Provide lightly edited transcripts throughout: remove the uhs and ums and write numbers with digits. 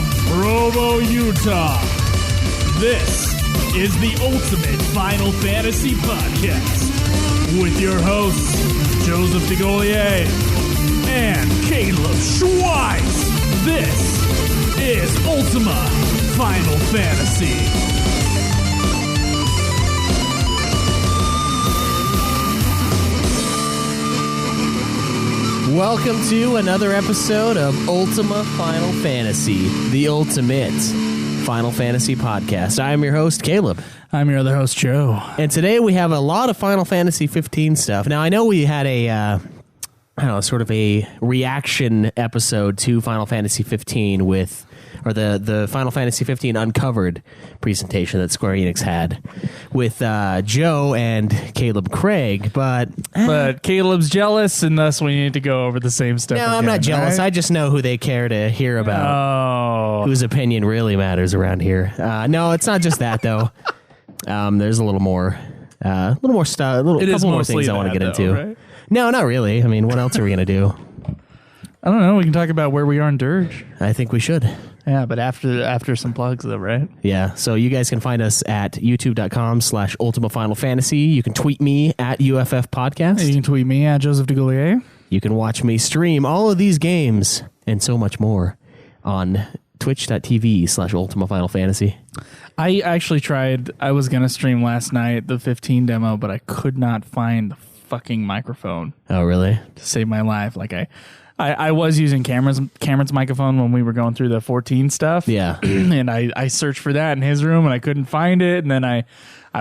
from Provo, Utah, this is the Ultimate Final Fantasy Podcast with your hosts, Joseph DeGolier and Kaleb Schweiss. This is Ultima Final Fantasy. Welcome to another episode of Ultima Final Fantasy, the Ultimate Final Fantasy Podcast. I am your host, Kaleb. I'm your other host, Joe. And today we have a lot of Final Fantasy 15 stuff. Now, I know we had sort of a reaction episode to Final Fantasy 15 with, or the Final Fantasy 15 Uncovered presentation that Square Enix had with Joe and Caleb Craig, but Caleb's jealous, and thus we need to go over the same stuff. No, again, I'm not jealous. right? I just know who they care to hear about. Whose opinion really matters around here. No, it's not just that though. There's a little more stuff, a couple more things I want to get into. Right? No, not really. I mean, what else are we gonna do? I don't know. We can talk about where we are in Dirge. I think we should. Yeah, but after some plugs, though, right? Yeah, so you guys can find us at youtube.com/Ultima Final Fantasy. You can tweet me at UFF Podcast. You can tweet me at Joseph DeGolier. You can watch me stream all of these games and so much more on twitch.tv/Ultima Final Fantasy. I actually tried. I was going to stream last night, the 15 demo, but I could not find the fucking microphone. Oh, really? To save my life. Like, I was using Cameron's microphone when we were going through the 14 stuff. Yeah. And I searched for that in his room and I couldn't find it. And then I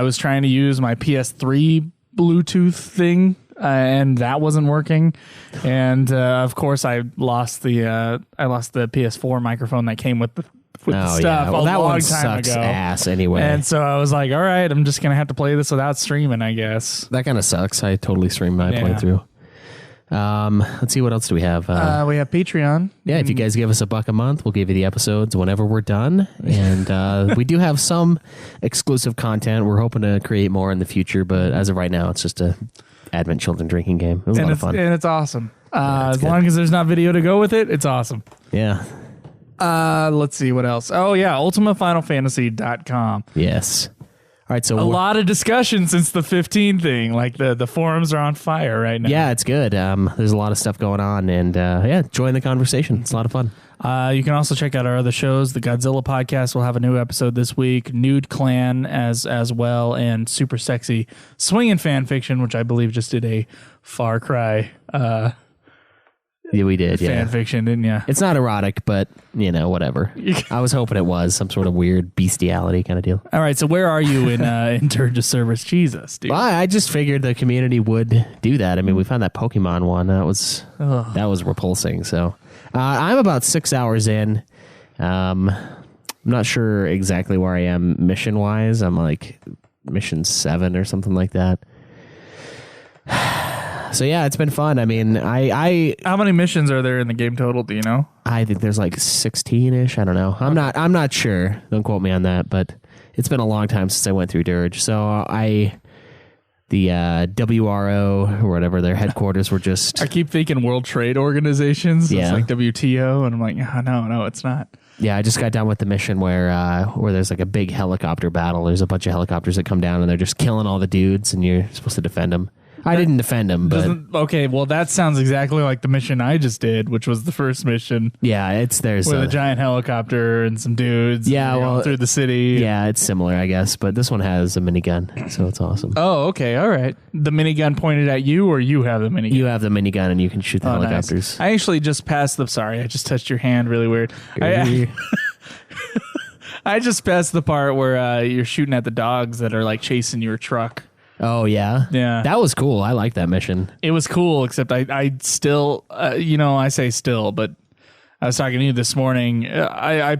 was trying to use my PS3 Bluetooth thing and that wasn't working. And of course I lost the PS4 microphone that came with the stuff. Yeah. Well, that long one time sucks ago. ass anyway. And so I was like, all right, I'm just going to have to play this without streaming, I guess. That kind of sucks. I totally streamed my playthrough. Let's see, what else do we have? We have Patreon. Yeah, if you guys give us $1 a month, we'll give you the episodes whenever we're done. And we do have some exclusive content. We're hoping to create more in the future, but as of right now, it's just a Advent children drinking game. It was a lot of fun. And it's awesome. It's as good. long as there's not video to go with it, it's awesome. Yeah. Let's see what else. Oh, yeah, ultimafinalfantasy.com. Yes. All right, so a lot of discussion since the 15 thing. Like the forums are on fire right now. Yeah, it's good. There's a lot of stuff going on, and join the conversation. It's a lot of fun. You can also check out our other shows. The Godzilla podcast will have a new episode this week. Nude Clan as well, and Super Sexy Swingin' Fan Fiction, which I believe just did a Far Cry. Yeah, we did. Fan fiction, didn't you? It's not erotic, but whatever. I was hoping it was some sort of weird bestiality kind of deal. All right, so where are you in terms of service? Jesus, dude. Well, I just figured the community would do that. I mean, we found that Pokemon one that was repulsing. So I'm about 6 hours in. I'm not sure exactly where I am mission wise. I'm like mission 7 or something like that. So yeah, it's been fun. I mean, how many missions are there in the game total? Do you know? I think there's like 16-ish. I don't know. I'm not sure. Don't quote me on that. But it's been a long time since I went through Dirge. So the WRO or whatever their headquarters were just. I keep thinking World Trade Organizations. Yeah. It's like WTO, and I'm like, no, it's not. Yeah, I just got done with the mission where there's like a big helicopter battle. There's a bunch of helicopters that come down and they're just killing all the dudes, and you're supposed to defend them. I didn't defend him, but okay. Well, that sounds exactly like the mission I just did, which was the first mission. Yeah, there's with a giant helicopter and some dudes. Yeah, through the city. Yeah, it's similar, I guess, but this one has a minigun, so it's awesome. Oh, okay, all right. The minigun pointed at you, or you have the minigun? You have the minigun, and you can shoot the helicopters. Nice. I actually just passed the. Sorry, I just touched your hand really weird. I just passed the part where you're shooting at the dogs that are like chasing your truck. Oh, yeah? Yeah. That was cool. I like that mission. It was cool, except I still, I say still, but I was talking to you this morning. I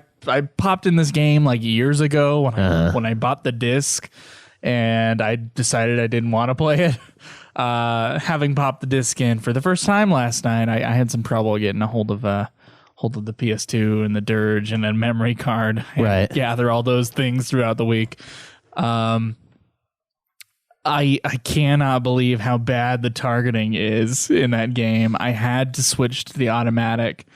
popped in this game like years ago when I bought the disc, and I decided I didn't want to play it. Having popped the disc in for the first time last night, I had some trouble getting a hold of the PS2 and the Dirge and a memory card. Right. Gather all those things throughout the week. I cannot believe how bad the targeting is in that game. I had to switch to the automatic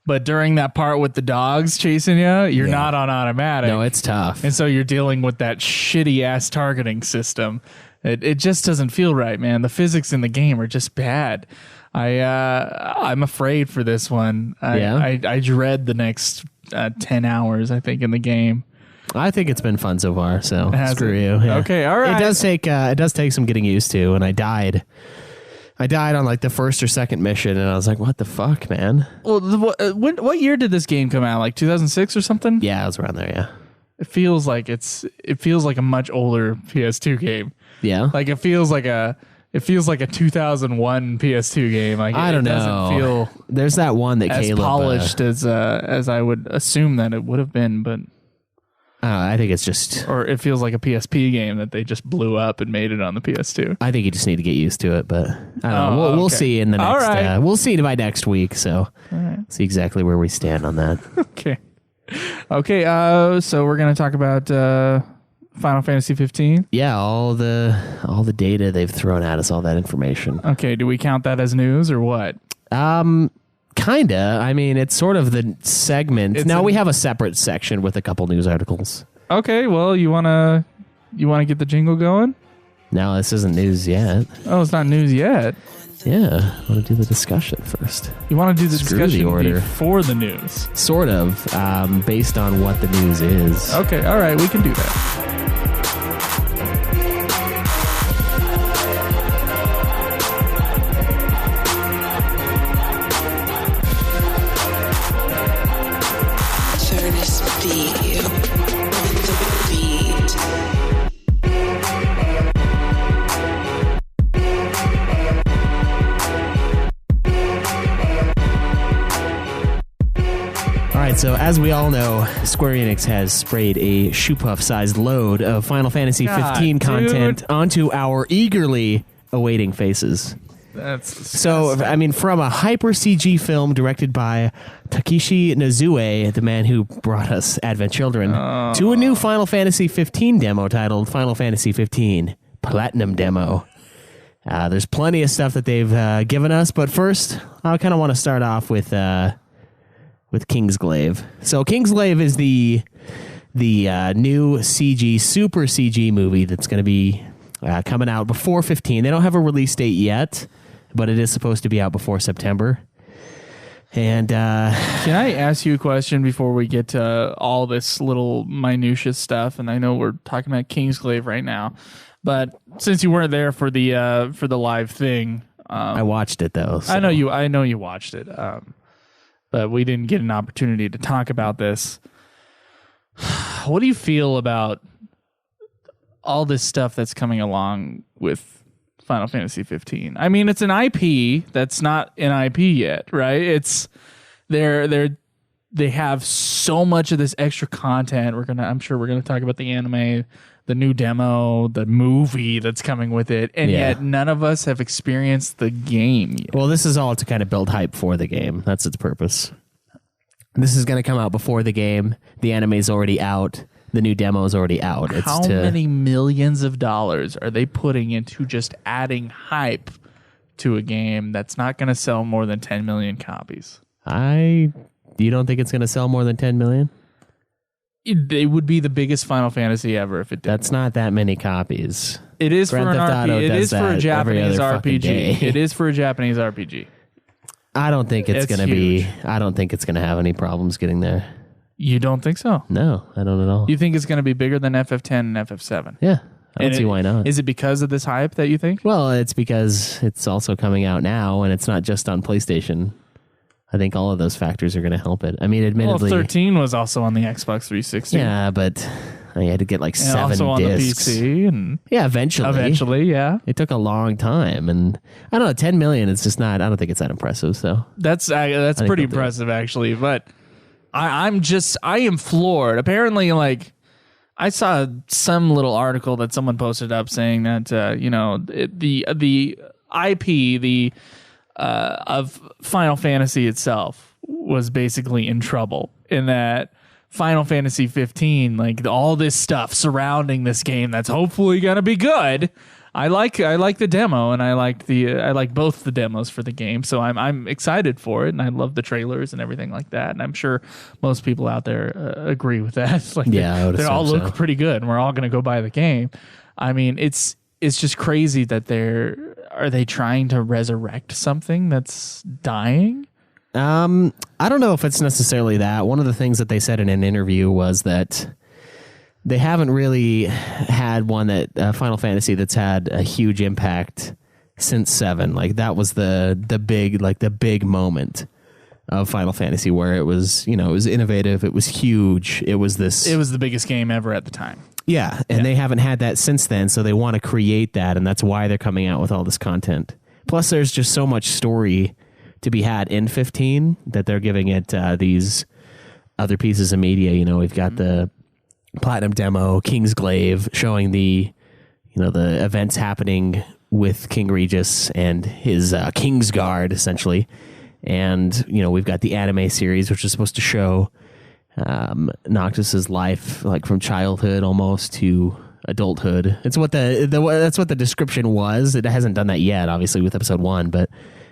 But during that part with the dogs chasing you, you're not on automatic. No, it's tough. And so you're dealing with that shitty ass targeting system. It just doesn't feel right, man. The physics in the game are just bad. I'm afraid for this one. I dread the next 10 hours, I think, in the game. I think it's been fun so far, so screw you. Yeah. Okay, all right. It does take some getting used to, and I died on like the first or second mission, and I was like, what the fuck, man? Well, what year did this game come out? Like 2006 or something? Yeah, it was around there, yeah. It feels like a much older PS2 game. Yeah. Like it feels like a 2001 PS2 game. Like I don't know. Doesn't feel there's that one that as Kaleb, polished as I would assume that it would have been, but I think it's just, or it feels like a PSP game that they just blew up and made it on the PS2. I think you just need to get used to it, but I don't know. We'll see in the next. All right. We'll see by next week. So see exactly where we stand on that. Okay. So we're gonna talk about Final Fantasy 15. Yeah, all the data they've thrown at us, all that information. Okay. Do we count that as news or what? Kinda. I mean, it's sort of the segment. We have a separate section with a couple news articles. Okay. Well, you wanna get the jingle going? No, this isn't news yet. Oh, it's not news yet. Yeah, I want to do the discussion first. You want to do the Screw discussion the order. before the news? Sort of, based on what the news is. Okay. All right. We can do that. So as we all know, Square Enix has sprayed a shoopuff-sized load of Final Fantasy 15 content onto our eagerly awaiting faces. So, I mean, from a hyper CG film directed by Takeshi Nozue, the man who brought us Advent Children, to a new Final Fantasy 15 demo titled Final Fantasy 15 Platinum Demo. There's plenty of stuff that they've given us, but first, I kind of want to start off with Kingsglaive. So Kingsglaive is the new CG, super CG movie that's going to be coming out before 15. They don't have a release date yet, but it is supposed to be out before September. And can I ask you a question before we get to all this little minutia stuff? And I know we're talking about Kingsglaive right now, but since you weren't there for the live thing, I watched it though. So. I know you watched it. But we didn't get an opportunity to talk about this. What do you feel about all this stuff that's coming along with Final Fantasy 15? I mean, it's an IP that's not an IP yet, right? It's they have so much of this extra content. I'm sure we're gonna talk about the anime, the new demo, the movie that's coming with it, and yet none of us have experienced the game yet. Well, this is all to kind of build hype for the game. That's its purpose. This is going to come out before the game. The anime's already out. The new demo's already out. How many millions of dollars are they putting into just adding hype to a game that's not going to sell more than 10 million copies? You don't think it's going to sell more than 10 million? It would be the biggest Final Fantasy ever if it did. That's not that many copies. It is for an RPG. It is for a Japanese RPG. It is for a Japanese RPG. I don't think it's going to be. I don't think it's going to have any problems getting there. You don't think so? No, I don't at all. You think it's going to be bigger than FF10 and FF7? Yeah, I don't see why not. Is it because of this hype that you think? Well, it's because it's also coming out now, and it's not just on PlayStation. I think all of those factors are going to help it. I mean, admittedly, 13 was also on the Xbox 360. Yeah, but I had to get like 7 also on discs. the PC. And eventually, yeah. It took a long time, and I don't know. 10 million. It's just not. I don't think it's that impressive. So that's pretty impressive, actually. But I am floored. Apparently, like I saw some little article that someone posted up saying that the IP of Final Fantasy itself was basically in trouble, in that Final Fantasy 15, like all this stuff surrounding this game that's hopefully going to be good, I like the demo, and I like both the demos for the game, so I'm excited for it, and I love the trailers and everything like that, and I'm sure most people out there agree with that. Like, they all look pretty good, and we're all going to go buy the game. I mean, it's just crazy that are they trying to resurrect something that's dying? I don't know if it's necessarily that. One of the things that they said in an interview was that they haven't really had one that Final Fantasy that's had a huge impact since 7. Like, that was the big moment of Final Fantasy, where it was, it was innovative, it was huge, it was the biggest game ever at the time. Yeah, and they haven't had that since then, so they want to create that, and that's why they're coming out with all this content. Plus, there's just so much story to be had in 15 that they're giving it these other pieces of media. We've got the Platinum demo, Kingsglaive, showing the events happening with King Regis and his Kingsguard, essentially. And, we've got the anime series, which is supposed to show Noctis's life, like from childhood almost to adulthood. It's what that's what the description was. It hasn't done that yet, obviously, with episode 1, but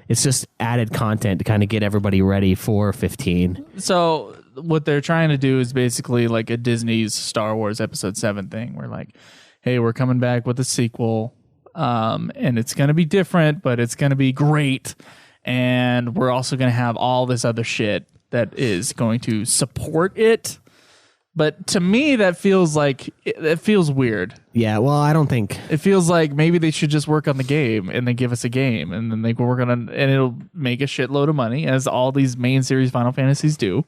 it's just added content to kind of get everybody ready for 15. So what they're trying to do is basically like a Disney's Star Wars Episode 7 thing. We're like, hey, we're coming back with a sequel, and it's going to be different, but it's going to be great. And we're also going to have all this other shit that is going to support it. But to me, that feels like it feels weird. Yeah, well, I don't think it feels like maybe they should just work on the game and then give us a game, and then they can work on it, and it'll make a shitload of money, as all these main series Final Fantasies do.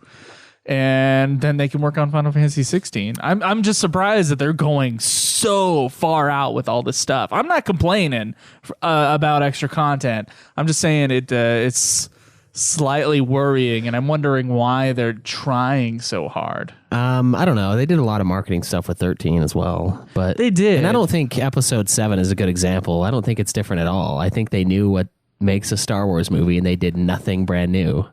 And then they can work on Final Fantasy 16. I'm just surprised that they're going so far out with all this stuff. I'm not complaining about extra content. I'm just saying it's slightly worrying, and I'm wondering why they're trying so hard. I don't know. They did a lot of marketing stuff with 13 as well, but they did. And I don't think Episode 7 is a good example. I don't think it's different at all. I think they knew what makes a Star Wars movie, and they did nothing brand new.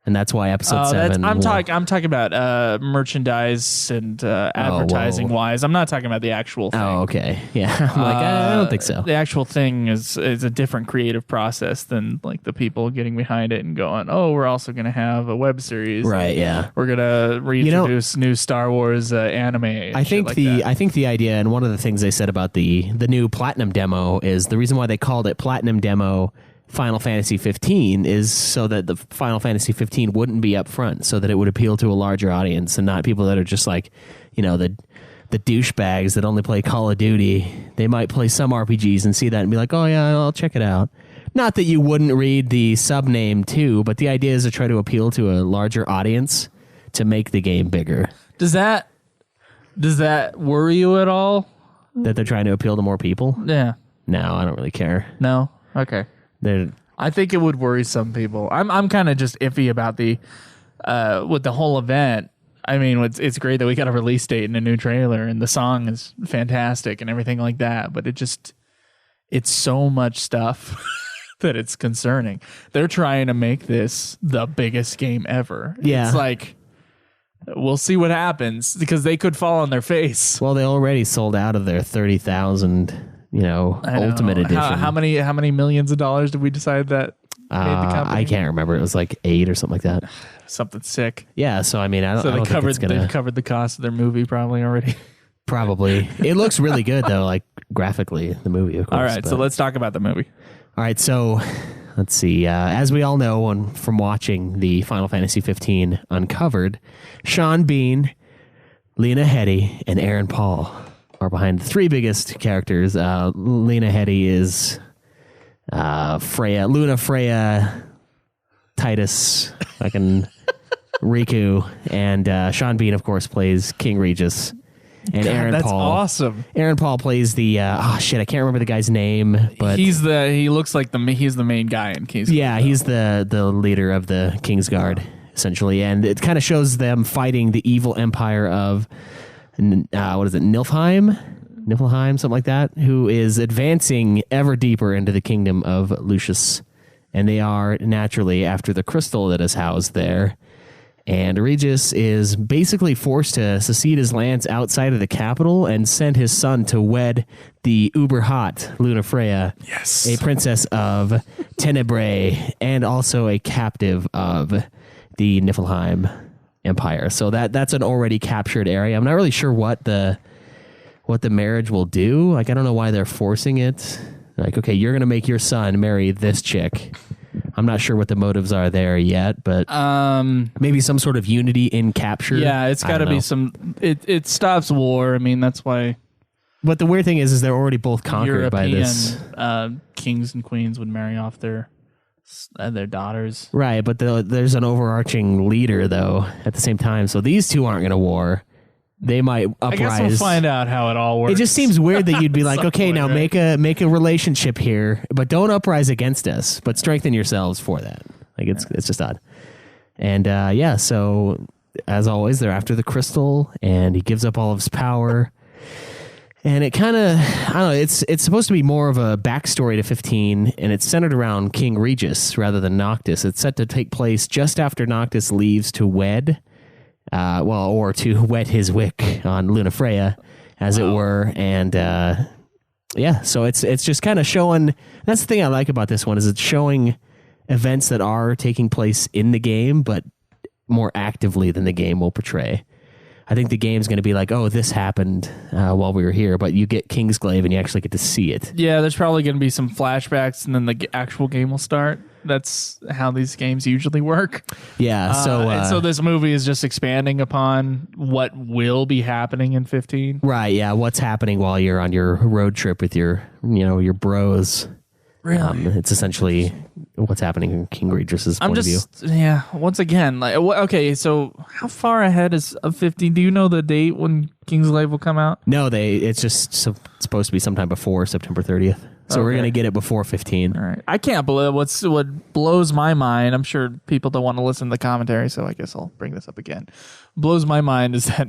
And that's why Episode 7... I'm talking about merchandise and advertising wise. I'm not talking about the actual thing. Oh, okay. Yeah. I'm like, I don't think so. The actual thing is a different creative process than like the people getting behind it and going, oh, we're also going to have a web series. Right, yeah. We're going to reintroduce new Star Wars anime. I think the idea, and one of the things they said about the new Platinum demo is the reason why they called it Platinum Demo Final Fantasy 15 is so that the Final Fantasy 15 wouldn't be up front, so that it would appeal to a larger audience and not people that are just like, the douchebags that only play Call of Duty. They might play some RPGs and see that and be like, oh yeah, I'll check it out. Not that you wouldn't read the sub name too, but the idea is to try to appeal to a larger audience to make the game bigger. Does that worry you at all? That they're trying to appeal to more people? Yeah. No, I don't really care. No? Okay. I think it would worry some people. I'm kind of just iffy about the with the whole event. I mean, it's great that we got a release date and a new trailer, and the song is fantastic and everything like that. But it's so much stuff that it's concerning. They're trying to make this the biggest game ever. Yeah, it's like, we'll see what happens, because they could fall on their face. Well, they already sold out of their 30,000. Ultimate Edition. How many millions of dollars did we decide that made the company? I can't remember. It was like 8 or something like that. Something sick. Yeah, so I mean, I don't they think it's gonna... They've covered the cost of their movie probably already. Probably. It looks really good though, like graphically, the movie, of course. All right, so let's talk about the movie. All right, so let's see. As we all know from watching the Final Fantasy 15 Uncovered, Sean Bean, Lena Headey, and Aaron Paul are behind the 3 biggest characters. Lena Headey is Lunafreya, Titus, Riku, and Sean Bean, of course, plays King Regis. And Aaron Paul. Awesome. Aaron Paul plays the I can't remember the guy's name, but he's the main guy in Kingsguard. Yeah, he's the leader of the Kingsguard, essentially, and it kind of shows them fighting the evil empire of Niflheim, something like that, who is advancing ever deeper into the kingdom of Lucis. And they are naturally after the crystal that is housed there. And Regis is basically forced to secede his lands outside of the capital and send his son to wed the uber hot Lunafreya, Yes. a princess of Tenebrae and also a captive of the Niflheim Empire. So that's an already captured area. I'm not really sure what the marriage will do. Like, I don't know why they're forcing it. Like, okay, you're going to make your son marry this chick. I'm not sure what the motives are there yet, but maybe some sort of unity in capture. Yeah, it's got to be some. It stops war. I mean, that's why. But the weird thing is they're already both conquered by this. Kings and queens would marry off their daughters. Right, but there's an overarching leader though at the same time. So these two aren't going to war. They might uprise. I guess we'll find out how it all works. It just seems weird that you'd be like, okay, now make a relationship here, but don't uprise against us, but strengthen yourselves for that. Like it's just odd. And so as always, they're after the crystal, and he gives up all of his power. And it kind of, I don't know, it's supposed to be more of a backstory to 15, and it's centered around King Regis rather than Noctis. It's set to take place just after Noctis leaves to wed. Or to wet his wick on Lunafreya, as it were, and so it's just kind of showing. That's the thing I like about this one, is it's showing events that are taking place in the game, but more actively than the game will portray. I think the game's going to be like, oh, this happened while we were here, but you get Kingsglaive and you actually get to see it. Yeah, there's probably going to be some flashbacks, and then the actual game will start. That's how these games usually work. Yeah, so this movie is just expanding upon what will be happening in 15. Right, yeah, what's happening while you're on your road trip with your bros. Really? It's essentially what's happening in King Regis's point of view. Yeah, once again, like, okay, so how far ahead is of 15? Do you know the date when Kingsglaive will come out? No, it's just supposed to be sometime before September 30th. So we're going to get it before 15. All right. I can't believe what blows my mind. I'm sure people don't want to listen to the commentary, so I guess I'll bring this up again. Blows my mind is that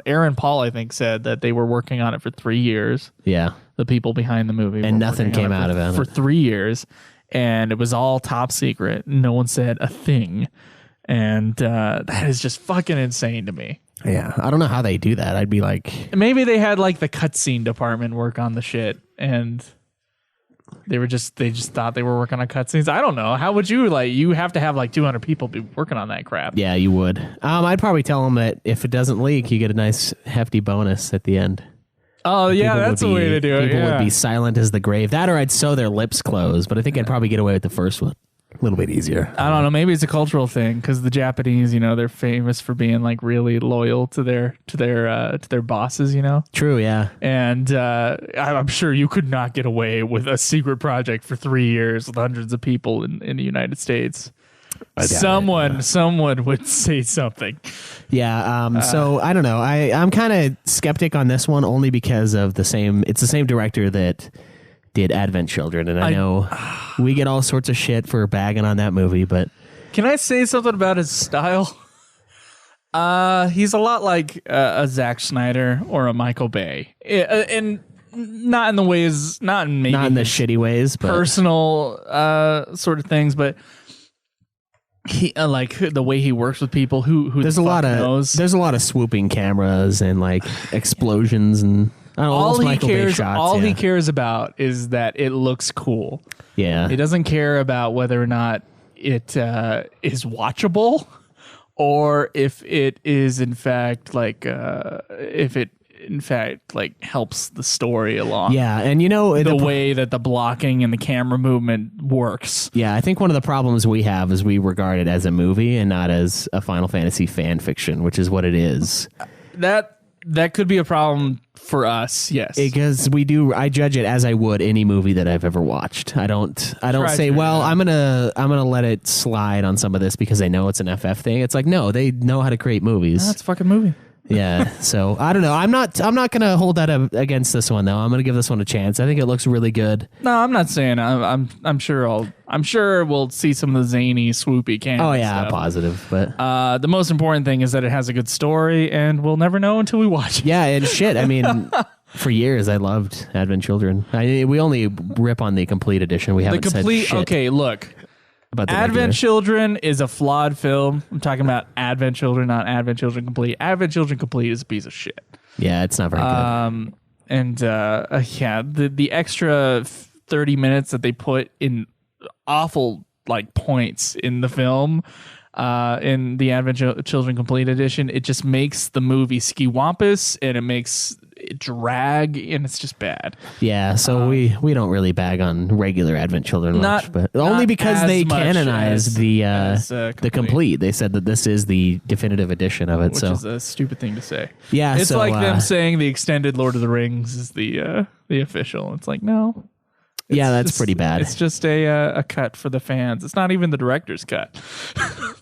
Aaron Paul, I think, said that they were working on it for 3 years. Yeah. The people behind the movie. And nothing came out of it. For 3 years. And it was all top secret. No one said a thing. And that is just fucking insane to me. Yeah. I don't know how they do that. I'd be like... Maybe they had like the cutscene department work on the shit, and... They just thought they were working on cutscenes. I don't know. How would you you have to have 200 people be working on that crap. Yeah, you would. I'd probably tell them that if it doesn't leak, you get a nice hefty bonus at the end. Oh yeah, that's a way to do it. People would be silent as the grave. That, or I'd sew their lips closed. But I think I'd probably get away with the first one. A little bit easier. I don't know. Maybe it's a cultural thing, because the Japanese, they're famous for being really loyal to their bosses. True. Yeah. And I'm sure you could not get away with a secret project for 3 years with hundreds of people in the United States. Someone would say something. Yeah. So I don't know. I'm kind of skeptic on this one, only because of it's the same director that did Advent Children, and I know we get all sorts of shit for bagging on that movie, but can I say something about his style? He's a lot like a Zack Snyder or a Michael Bay, and not in the shitty ways, but personal sort of things, but he like the way he works with people who there's a lot of swooping cameras and explosions and. All he cares about is that it looks cool. Yeah. He doesn't care about whether or not it is watchable, or if it is in fact helps the story along. Yeah, and the way that the blocking and the camera movement works. Yeah, I think one of the problems we have is we regard it as a movie and not as a Final Fantasy fan fiction, which is what it is. That could be a problem for us, yes. Because I judge it as I would any movie that I've ever watched. I don't say, well, I'm gonna let it slide on some of this because I know it's an FF thing. It's like, no, they know how to create movies. That's a fucking movie. Yeah, so I don't know. I'm not gonna hold that against this one though. I'm gonna give this one a chance. I think it looks really good. No, I'm not saying. I'm sure we'll see some of the zany, swoopy cameras. Oh yeah, stuff. Positive. But the most important thing is that it has a good story, and we'll never know until we watch it. Yeah, and shit. I mean, for years I loved Advent Children. We only rip on the complete edition. We haven't said shit. Okay, look. about the Advent regular. Children is a flawed film. I'm talking about Advent Children, not Advent Children Complete. Advent Children Complete is a piece of shit. Yeah, it's not very good. And the extra 30 minutes that they put in awful like points in the film, in the Advent Children Complete edition, it just makes the movie ski-wampus and it makes it drag, and it's just bad. Yeah, so we don't really bag on regular Advent Children much, but only because they canonized the complete. They said that this is the definitive edition of it, which is a stupid thing to say. Yeah, it's so, like them saying the extended Lord of the Rings is the official. It's like, no. That's pretty bad. It's just a cut for the fans. It's not even the director's cut.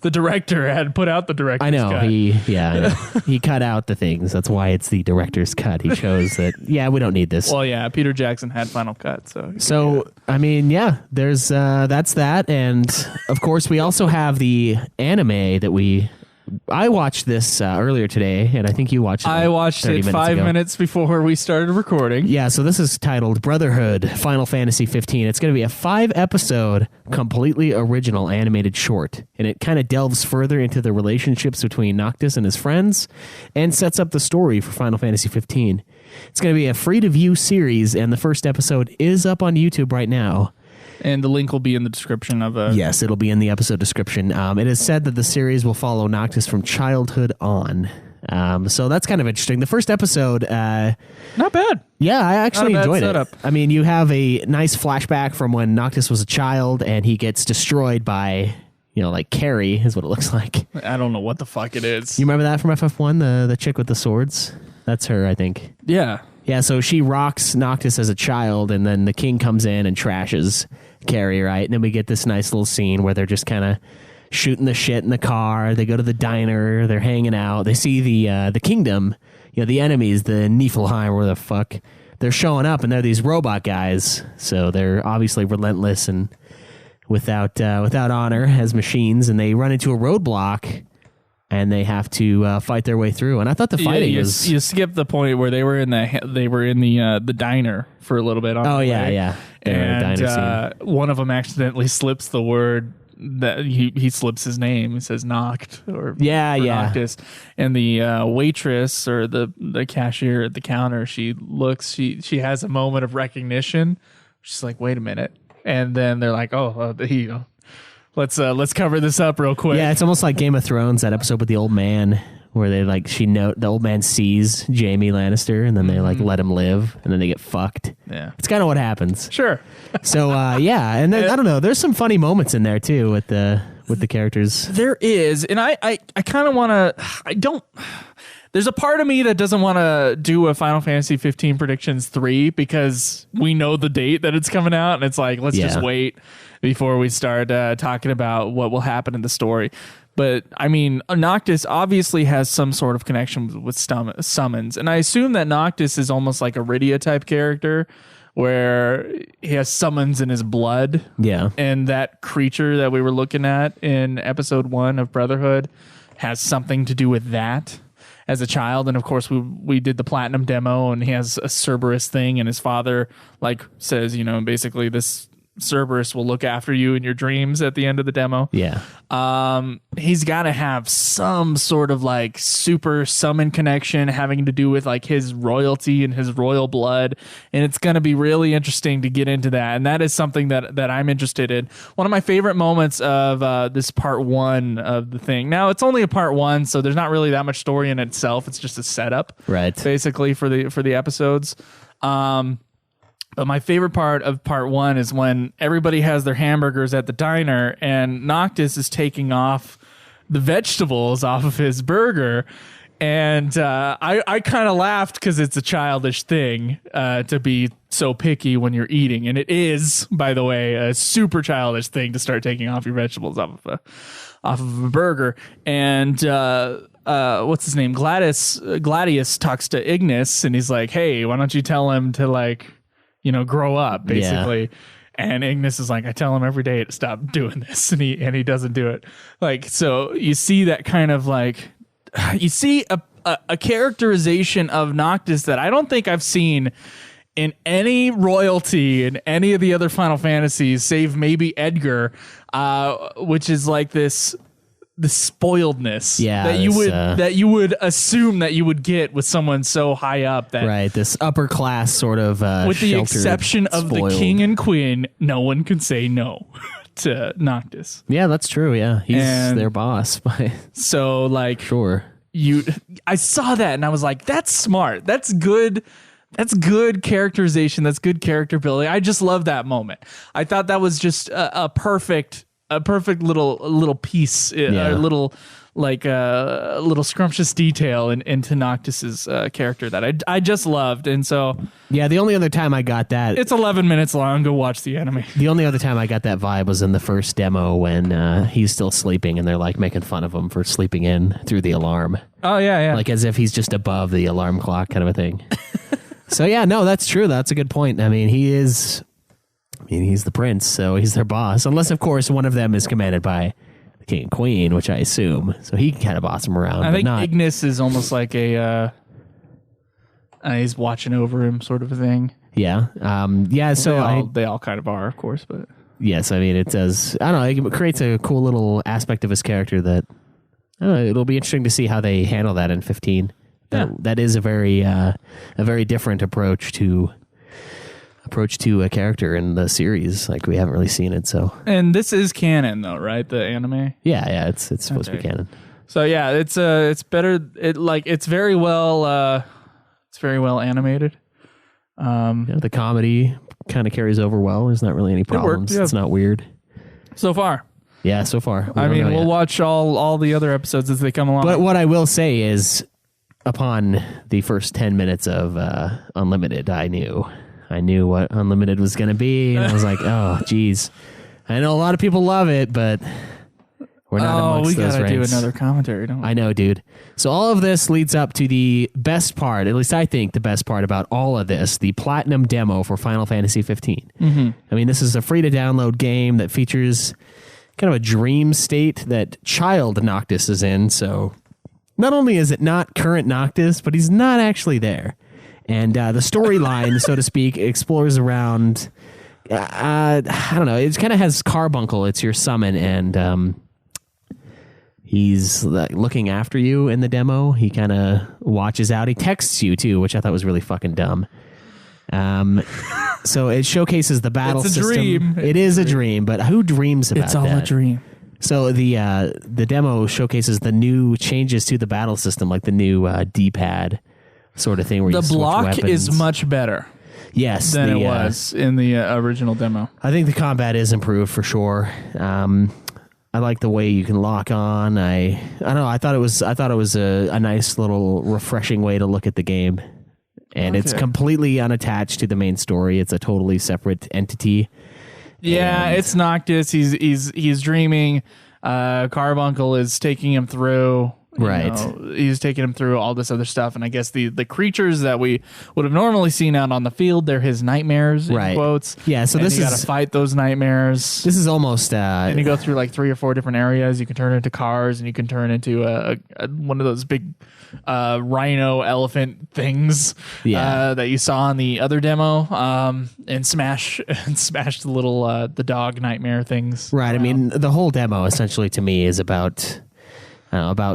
The director had put out the director's cut. I know. He cut out the things. That's why it's the director's cut. He chose that, we don't need this. Well, yeah, Peter Jackson had final cut. So I mean, there's that's that. And of course, we also have the anime that I watched this earlier today, and I think you watched it. I watched it 5 minutes before we started recording. Yeah, so this is titled Brotherhood, Final Fantasy 15. It's going to be a 5-episode, completely original animated short, and it kind of delves further into the relationships between Noctis and his friends, and sets up the story for Final Fantasy 15. It's going to be a free-to-view series, and the first episode is up on YouTube right now. And the link will be in the description of Yes, it'll be in the episode description. It is said that the series will follow Noctis from childhood on. So that's kind of interesting. The first episode... not bad. Yeah, I actually enjoyed setup. it. I mean, you have a nice flashback from when Noctis was a child, and he gets destroyed by... like Carrie is what it looks like. I don't know what the fuck it is. You remember that from FF1, the chick with the swords? That's her, I think. Yeah. Yeah, so she rocks Noctis as a child, and then the king comes in and trashes Carrie, right? And then we get this nice little scene where they're just kind of shooting the shit in the car. They go to the diner. They're hanging out. They see the kingdom, the enemies, the Niflheim, where the fuck. They're showing up, and they're these robot guys. So they're obviously relentless and without honor as machines, and they run into a roadblock. And they have to fight their way through. And I thought the fighting was... You skipped the point where they were in the diner for a a little bit. Yeah. And one of them accidentally slips the word that he slips his name. He says Noct or Noctis. And the waitress or the cashier at the counter, she looks. She has a moment of recognition. She's like, wait a minute. And then they're like, oh, here you go. Let's cover this up real quick. Yeah, it's almost like Game of Thrones, that episode with the old man, where they the old man sees Jaime Lannister, and then they let him live, and then they get fucked. Yeah, it's kind of what happens. Sure. So and then, I don't know. There's some funny moments in there too with the characters. There is, and I kind of want to. There's a part of me that doesn't want to do a Final Fantasy 15 Predictions 3 because we know the date that it's coming out, and it's like, let's just wait before we start talking about what will happen in the story. But, I mean, Noctis obviously has some sort of connection with summons, and I assume that Noctis is almost like a Rydia-type character where he has summons in his blood. Yeah. And that creature that we were looking at in episode 1 of Brotherhood has something to do with that. As a child, and of course we did the platinum demo, and he has a Cerberus thing, and his father says, basically this Cerberus will look after you in your dreams at the end of the demo. Yeah. He's got to have some sort of super summon connection having to do with his royalty and his royal blood, and it's going to be really interesting to get into that, and that is something that I'm interested in. One of my favorite moments of this part 1 of the thing. Now it's only a part 1, so there's not really that much story in itself. It's just a setup, right? Basically for the episodes. But my favorite part of part 1 is when everybody has their hamburgers at the diner and Noctis is taking off the vegetables off of his burger. And I kind of laughed because it's a childish thing to be so picky when you're eating. And it is, by the way, a super childish thing to start taking off your vegetables off of a burger. And what's his name? Gladius talks to Ignis and he's like, hey, why don't you tell him to grow up, basically. Yeah. And Ignis is like, I tell him every day to stop doing this, and he doesn't do it. So you see that kind of you see a characterization of Noctis that I don't think I've seen in any royalty in any of the other Final Fantasies, save maybe Edgar, which is like this the spoiledness that you would assume that you would get with someone so high up that right, this upper class sort of with the exception of spoiled. the king and queen, no one can say no to Noctis. Yeah, that's true. Yeah, he's their boss. So like, sure, I saw that and I was like, that's smart. That's good. That's good characterization. That's good character building. I just love that moment. I thought that was just a perfect little piece, a little scrumptious detail into Noctis's character that I just loved. And so yeah, the only other time I got that, it's 11 minutes long. Go watch the anime. The only other time I got that vibe was in the first demo when he's still sleeping and they're like making fun of him for sleeping in through the alarm. Oh yeah, like as if he's just above the alarm clock kind of a thing. So yeah, no, that's true. That's a good point. I mean, he's the prince, so he's their boss. Unless, of course, one of them is commanded by the king and queen, which I assume. So he can kind of boss him around. I think Ignis is almost like he's watching over him sort of a thing. Yeah. Yeah, so they all kind of are, of course. But yes, I mean, it does. I don't know. It creates a cool little aspect of his character that it'll be interesting to see how they handle that in 15. Yeah. That is a very different approach to a character in the series. Like, we haven't really seen it. So, and this is canon though, right? The anime. Yeah, it's supposed to be canon. So yeah, it's better. It's very well animated. The comedy kind of carries over well. There's not really any problems. It's not weird so far. Yeah, so far. I mean, we'll watch all the other episodes as they come along. But what I will say is, upon the first 10 minutes of Unlimited, I knew what Unlimited was going to be, and I was like, oh, geez. I know a lot of people love it, but we're not amongst those ranks. We got to do another commentary, don't we? I know, dude. So all of this leads up to the best part, at least I think the best part about all of this, the Platinum demo for Final Fantasy 15. Mm-hmm. I mean, this is a free-to-download game that features kind of a dream state that child Noctis is in, so not only is it not current Noctis, but he's not actually there. And the storyline, so to speak, explores around, I don't know, it kind of has Carbuncle. It's your summon, and he's looking after you in the demo. He kind of watches out. He texts you, too, which I thought was really fucking dumb. So it showcases the battle system. It's a dream. It is a dream, but who dreams about that? It's all a dream. So the demo showcases the new changes to the battle system, like the new D-pad sort of thing. Where the you block weapons. is much better. Yes, than it was in the original demo. I think the combat is improved for sure. I like the way you can lock on. I don't know. I thought it was a nice little refreshing way to look at the game, and it's completely unattached to the main story. It's a totally separate entity. Yeah, it's Noctis. He's dreaming. Carbuncle is taking him through. Right. He's taking him through all this other stuff, and I guess the creatures that we would have normally seen out on the field, they're his nightmares, in quotes. Yeah, so you got to fight those nightmares. This is almost... and you go through like 3 or 4 different areas. You can turn into cars, and you can turn into one of those big rhino elephant things that you saw in the other demo, and smash the little the dog nightmare things. Right. I mean, the whole demo essentially to me is about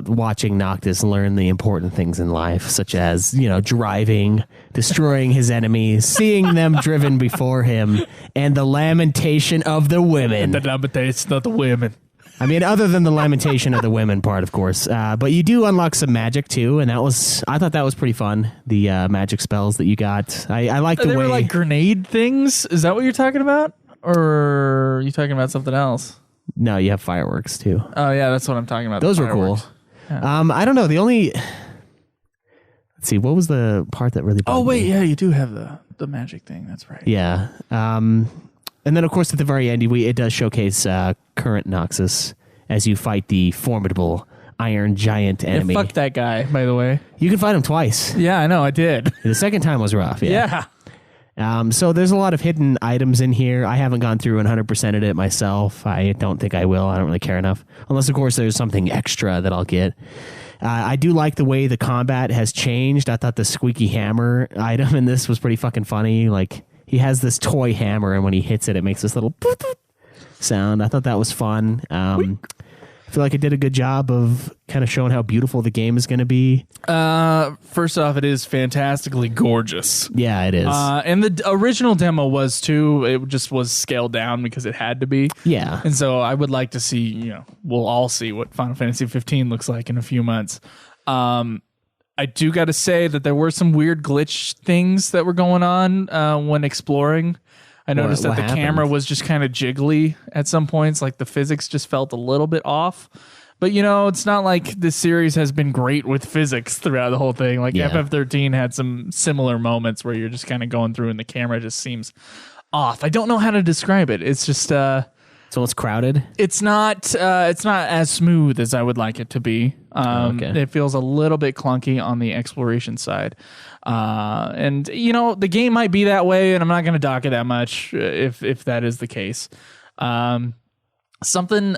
watching Noctis learn the important things in life, such as, driving, destroying his enemies, seeing them driven before him, and the lamentation of the women. The lamentation of the women. I mean, other than the lamentation of the women part, of course. But you do unlock some magic, too, and I thought that was pretty fun, the magic spells that you got. I like the way... They were like grenade things? Is that what you're talking about? Or are you talking about something else? No, you have fireworks too. Oh yeah, that's what I'm talking about. Those were cool. Yeah. I don't know. The only let's see, what was the part that really? Oh wait, yeah, you do have the magic thing. That's right. Yeah. And then of course at the very end, it does showcase current Noxus as you fight the formidable Iron Giant enemy. Fuck that guy, by the way. You can fight him twice. Yeah, I know. I did. The second time was rough. Yeah. So there's a lot of hidden items in here. I haven't gone through and 100%ed it myself. I don't think I will. I don't really care enough. Unless, of course, there's something extra that I'll get. I do like the way the combat has changed. I thought the squeaky hammer item in this was pretty fucking funny. Like, he has this toy hammer, and when he hits it, it makes this little sound. I thought that was fun. I feel like it did a good job of kind of showing how beautiful the game is going to be. First off, it is fantastically gorgeous. Yeah, it is. And the original demo was too. It just was scaled down because it had to be. Yeah. And so I would like to see, we'll all see what Final Fantasy 15 looks like in a few months. I do got to say that there were some weird glitch things that were going on when exploring. I noticed that the camera was just kind of jiggly at some points. Like the physics just felt a little bit off. But, it's not like this series has been great with physics throughout the whole thing. Like FF13 had some similar moments where you're just kind of going through and the camera just seems off. I don't know how to describe it. It's just... so it's crowded? It's not as smooth as I would like it to be. Okay. It feels a little bit clunky on the exploration side. And the game might be that way, and I'm not going to dock it that much if that is the case. Something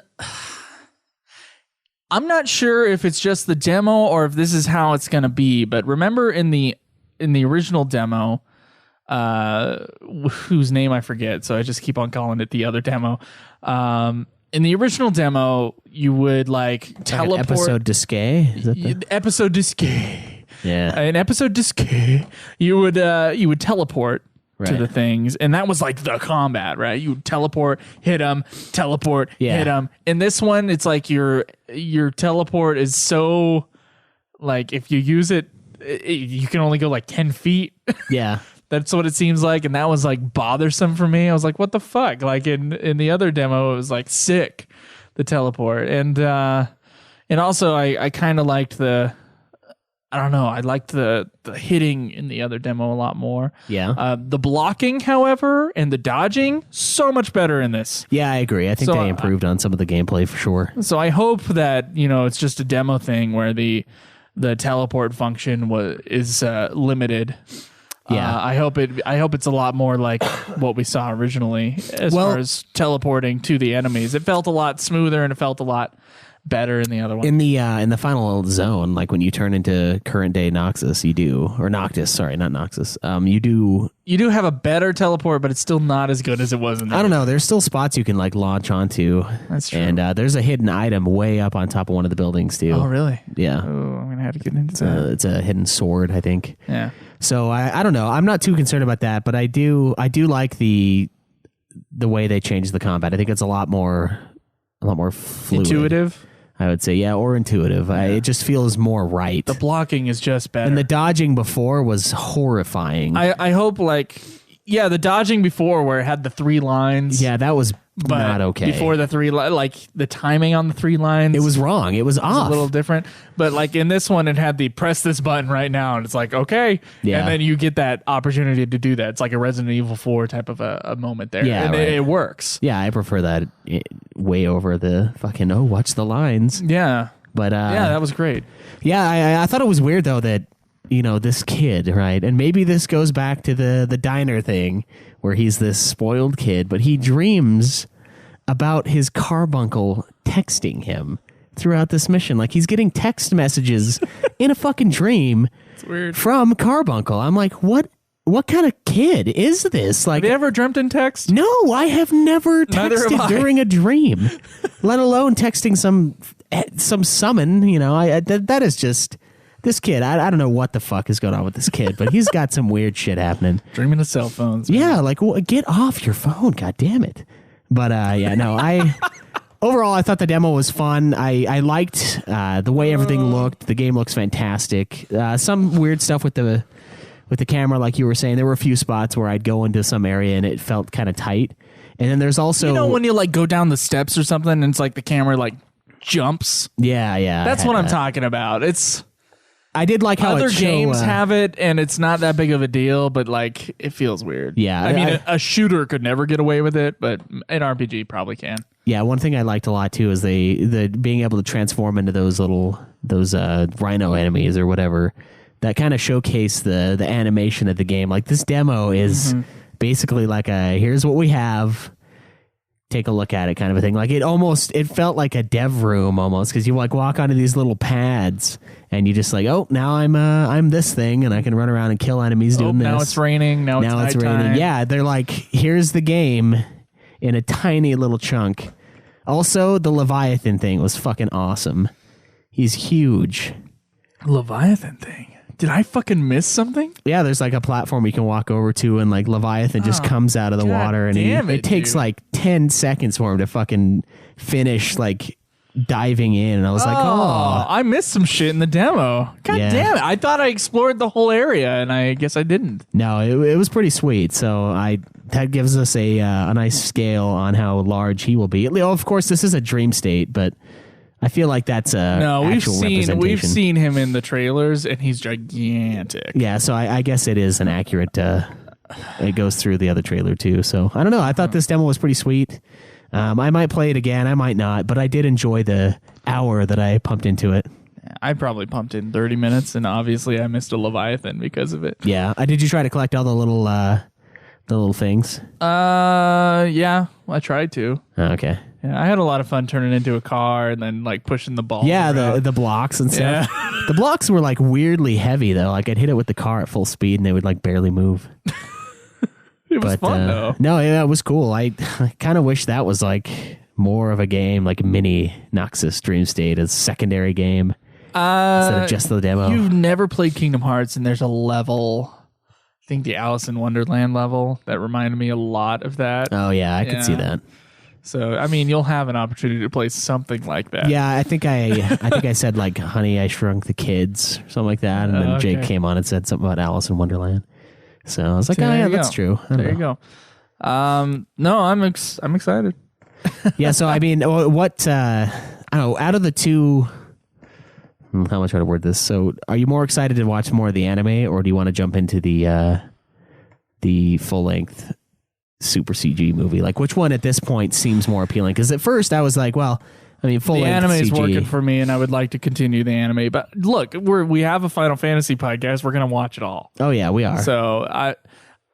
I'm not sure if it's just the demo or if this is how it's going to be, but remember in the original demo, whose name I forget, so I just keep on calling it the other demo. In the original demo, you would teleport. Like episode Disque? Is that the... Episode Disque. Yeah. In episode Disque, you would teleport to the things, and that was the combat, right? You would teleport, hit them, teleport, hit them. In this one, it's like your teleport is so if you use it, you can only go 10 feet. Yeah. That's what it seems like, and that was bothersome for me. I was like, what the fuck? In the other demo, it was sick, the teleport. And also I kind of liked I liked the hitting in the other demo a lot more. Yeah. The blocking, however, and the dodging, so much better in this. Yeah, I agree. I think they improved on some of the gameplay for sure. So I hope that, it's just a demo thing where the teleport function is limited. Yeah, I hope it's a lot more like what we saw originally as far as teleporting to the enemies. It felt a lot smoother and it felt a lot better in the other one. In the final zone, when you turn into current day Noctis, Noctis, sorry, not Noxus. You do have a better teleport, but it's still not as good as it was in the I don't know. There's still spots you can launch onto. That's true. And there's a hidden item way up on top of one of the buildings too. Oh, really? Yeah. Oh, I'm gonna have to get into that. It's a hidden sword, I think. Yeah. So I don't know. I'm not too concerned about that, but I do like the way they changed the combat. I think it's a lot more fluid. Intuitive. I would say, or intuitive. Yeah. It just feels more right. The blocking is just better. And the dodging before was horrifying. I hope the dodging before where it had the 3 lines. Yeah, that was not okay. Before the 3 the timing on the 3 lines. It was wrong. It was off. A little different. But in this one, it had the press this button right now, and it's okay. Yeah. And then you get that opportunity to do that. It's like a Resident Evil 4 type of a moment there. Yeah, and right. it works. Yeah, I prefer that way over the fucking, watch the lines. Yeah. But yeah, that was great. Yeah, I thought it was weird, though, that this kid, right? And maybe this goes back to the diner thing where he's this spoiled kid, but he dreams about his carbuncle texting him throughout this mission. He's getting text messages in a fucking dream. It's weird. From Carbuncle. I'm like, what kind of kid is this? Have you ever dreamt in text? No, I have never texted during a dream, let alone texting some summon. That is just... This kid, I don't know what the fuck is going on with this kid, but he's got some weird shit happening. Dreaming of cell phones. Man. Yeah, get off your phone, god damn it. But overall, I thought the demo was fun. I liked the way everything looked. The game looks fantastic. Some weird stuff with the camera, like you were saying. There were a few spots where I'd go into some area and it felt kind of tight. And then there's also... when you go down the steps or something and it's the camera jumps? Yeah. That's what I'm talking about. I did like how other games have it, and it's not that big of a deal, but it feels weird. Yeah, I mean, a shooter could never get away with it, but an RPG probably can. Yeah, one thing I liked a lot too is the being able to transform into those rhino enemies or whatever. That kind of showcase the animation of the game. This demo is basically here's what we have. take a look at it kind of a thing. Like it felt like a dev room almost, because you like walk onto these little pads and you just like, oh, now I'm this thing and I can run around and kill enemies doing this. Now it's raining. Now it's raining. Yeah, they're like, here's the game in a tiny little chunk. Also, the Leviathan thing was fucking awesome. He's huge. Leviathan thing. Did I fucking miss something? Yeah, there's like a platform you can walk over to, and like Leviathan just comes out of the water, and it takes like 10 seconds for him to fucking finish like diving in. And I was like, oh, I missed some shit in the demo. God damn it! I thought I explored the whole area, and I guess I didn't. No, it was pretty sweet. So that gives us a nice scale on how large he will be. Of course, this is a dream state, but I feel like that's we've seen him in the trailers, and he's gigantic. Yeah, so I guess it is an accurate. It goes through the other trailer too. So I don't know. I thought this demo was pretty sweet. I might play it again. I might not, but I did enjoy the hour that I pumped into it. I probably pumped in 30 minutes, and obviously I missed a Leviathan because of it. Yeah. Did you try to collect all the little things? Yeah, I tried to. Okay. Yeah, I had a lot of fun turning into a car and then like pushing the ball. Yeah, the blocks and stuff. Yeah. The blocks were like weirdly heavy though. Like I'd hit it with the car at full speed and they would like barely move. It was fun though. No, yeah, it was cool. I kind of wish that was like more of a game, like a mini Noctis Dream State, a secondary game instead of just the demo. You've never played Kingdom Hearts, and there's a level, I think the Alice in Wonderland level, that reminded me a lot of that. Oh yeah, I could see that. So I mean, you'll have an opportunity to play something like that. Yeah, I think I said like Honey, I Shrunk the Kids or something like that, and then Jake came on and said something about Alice in Wonderland. So I was like, oh yeah, that's true. There you go. No, I'm excited. Yeah, so I mean, what I don't know, out of the two, how am I trying to word this? So are you more excited to watch more of the anime, or do you want to jump into the full length Super CG movie? Like, which one at this point seems more appealing? Because at first I was like, well, I mean, full length anime is CG. working for me, and I would like to continue the anime. But look, we have a Final Fantasy podcast. We're gonna watch it all. Oh yeah, we are. So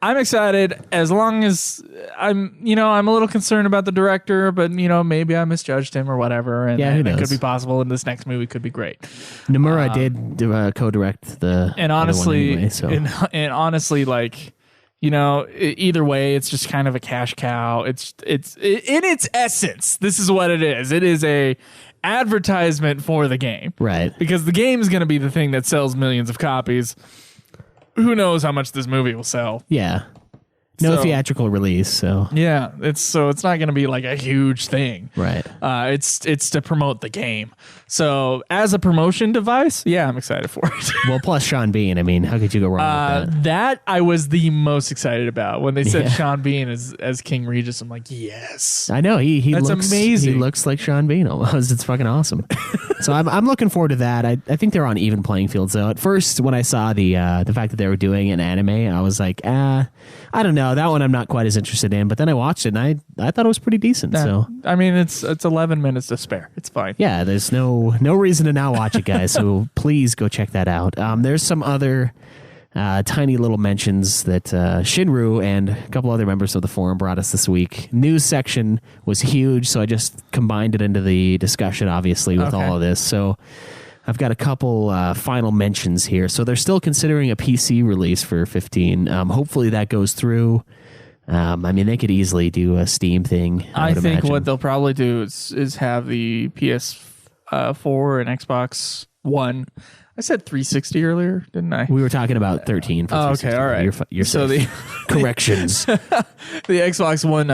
I'm excited, as long as I'm a little concerned about the director, but maybe I misjudged him or whatever, and it could be possible. And this next movie could be great. Nomura did co-direct the and honestly, anyway, so. and honestly, like. Either way, it's just kind of a cash cow. It's in its essence, this is what it is. It is a advertisement for the game, right? Because the game is going to be the thing that sells millions of copies. Who knows how much this movie will sell? Yeah. No theatrical release, so yeah, it's not going to be like a huge thing, right? It's to promote the game. So as a promotion device, yeah, I'm excited for it. Well, plus Sean Bean. I mean, how could you go wrong with that? That I was the most excited about when they said Sean Bean as King Regis. I'm like, yes, I know he that's looks amazing. He looks like Sean Bean almost. It's fucking awesome. So I'm looking forward to that. I think they're on even playing fields though. At first, when I saw the fact that they were doing an anime, I was like, I don't know. That one I'm not quite as interested in, but then I watched it and I thought it was pretty decent. So I mean, it's 11 minutes to spare. It's fine. Yeah, there's no reason to not watch it, guys. So please go check that out. There's some other tiny little mentions that Shinru and a couple other members of the forum brought us this week. News section was huge, so I just combined it into the discussion, obviously, with all of this. So I've got a couple final mentions here. So they're still considering a PC release for 15. Hopefully that goes through. I mean, they could easily do a Steam thing. I think imagine. what they'll probably do is have the PS4 and Xbox One. I said 360 earlier, didn't I? We were talking about 13 for 360. Okay, all right. You're so safe. Corrections. The Xbox One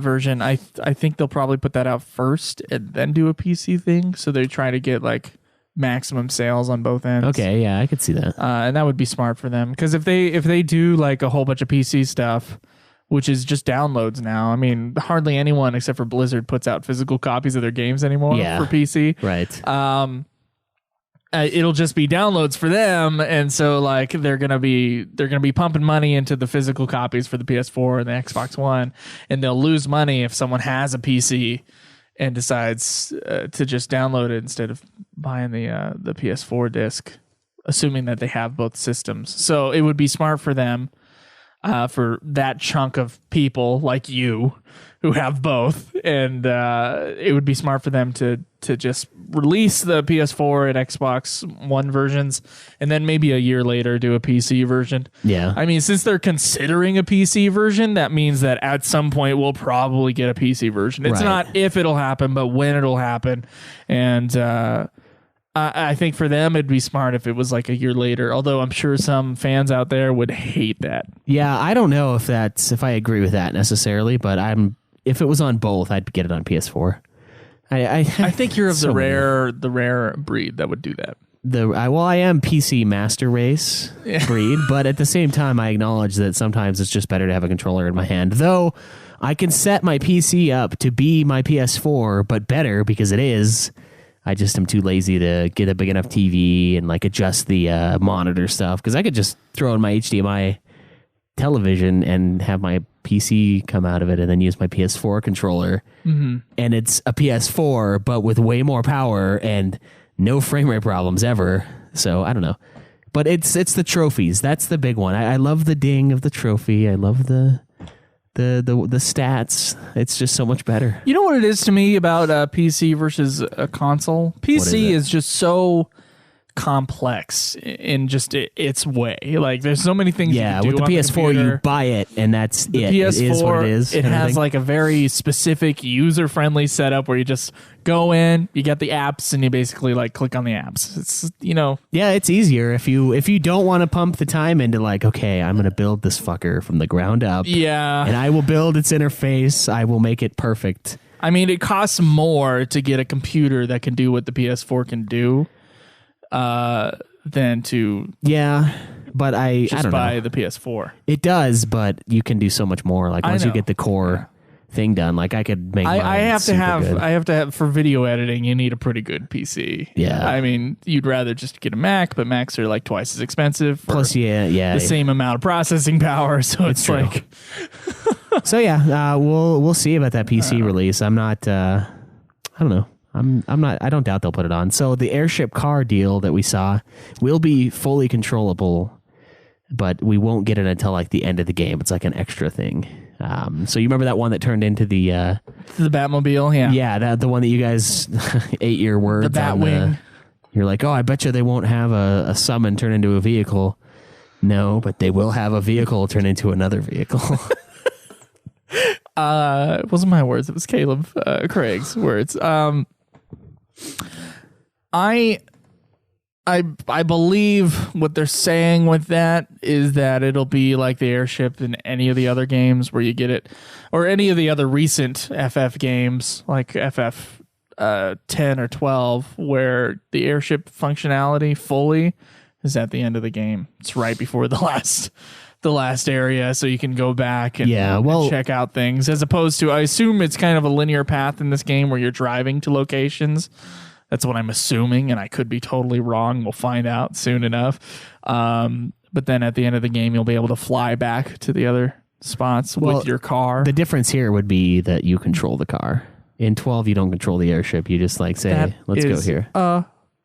version, I think they'll probably put that out first and then do a PC thing. So they try to get like maximum sales on both ends. Okay, yeah, I could see that. And that would be smart for them, because if they do like a whole bunch of PC stuff, which is just downloads now. I mean, hardly anyone except for Blizzard puts out physical copies of their games anymore for PC. Right. It'll just be downloads for them, and so like they're gonna be pumping money into the physical copies for the PS4 and the Xbox One, and they'll lose money if someone has a PC and decides to just download it instead of buying the PS4 disc, assuming that they have both systems. So it would be smart for them. for that chunk of people like you who have both, and it would be smart for them to just release the PS4 and Xbox One versions, and then maybe a year later do a PC version. Yeah. I mean, since they're considering a PC version, that means that at some point we'll probably get a PC version. It's Right. not if it'll happen, but when it'll happen. And I think for them it'd be smart if it was like a year later, although I'm sure some fans out there would hate that. Yeah, I don't know if I agree with that necessarily, but if it was on both, I'd get it on PS4. I think you're of so the rare breed that would do that. I am PC master race breed, but at the same time, I acknowledge that sometimes it's just better to have a controller in my hand. Though I can set my PC up to be my PS4, but better because it is. I just am too lazy to get a big enough TV and like adjust the monitor stuff, because I could just throw in my HDMI television and have my PC come out of it and then use my PS4 controller. Mm-hmm. And it's a PS4, but with way more power and no frame rate problems ever. So I don't know. But it's the trophies. That's the big one. I love the ding of the trophy. I love the stats. It's just so much better. You know what it is to me about a PC versus a console? PC is just so complex in just its way. Like there's so many things you can do with the on PS4 the you buy it and that's the it. PS4, it is what it is. It has like a very specific user-friendly setup where you just go in, you get the apps, and you basically like click on the apps. It's yeah, it's easier if you don't want to pump the time into like, okay, I'm gonna build this fucker from the ground up. Yeah. And I will build its interface. I will make it perfect. I mean, it costs more to get a computer that can do what the PS4 can do than to but I don't buy know. the PS4. It does, but you can do so much more. Like once you get the core thing done, like I could make. I have to have for video editing. You need a pretty good PC. Yeah, I mean, you'd rather just get a Mac, but Macs are like twice as expensive. Plus, the same amount of processing power. So it's like. So we'll see about that PC release. I'm not. I don't know. I'm not. I don't doubt they'll put it on. So the airship car deal that we saw will be fully controllable, but we won't get it until like the end of the game. It's like an extra thing. So you remember that one that turned into the Batmobile? Yeah, the one that you guys ate your words. The Batwing. You're like, oh, I bet you they won't have a summon turn into a vehicle. No, but they will have a vehicle turn into another vehicle. It wasn't my words. It was Caleb Craig's words. I believe what they're saying with that is that it'll be like the airship in any of the other games where you get it, or any of the other recent FF games like FF 10 or 12, where the airship functionality fully is at the end of the game. It's right before the last area, so you can go back and check out things, as opposed to, I assume it's kind of a linear path in this game where you're driving to locations. That's what I'm assuming, and I could be totally wrong. We'll find out soon enough. But then at the end of the game, you'll be able to fly back to the other spots with your car. The difference here would be that you control the car. In 12, you don't control the airship. You just like say, hey, let's go here.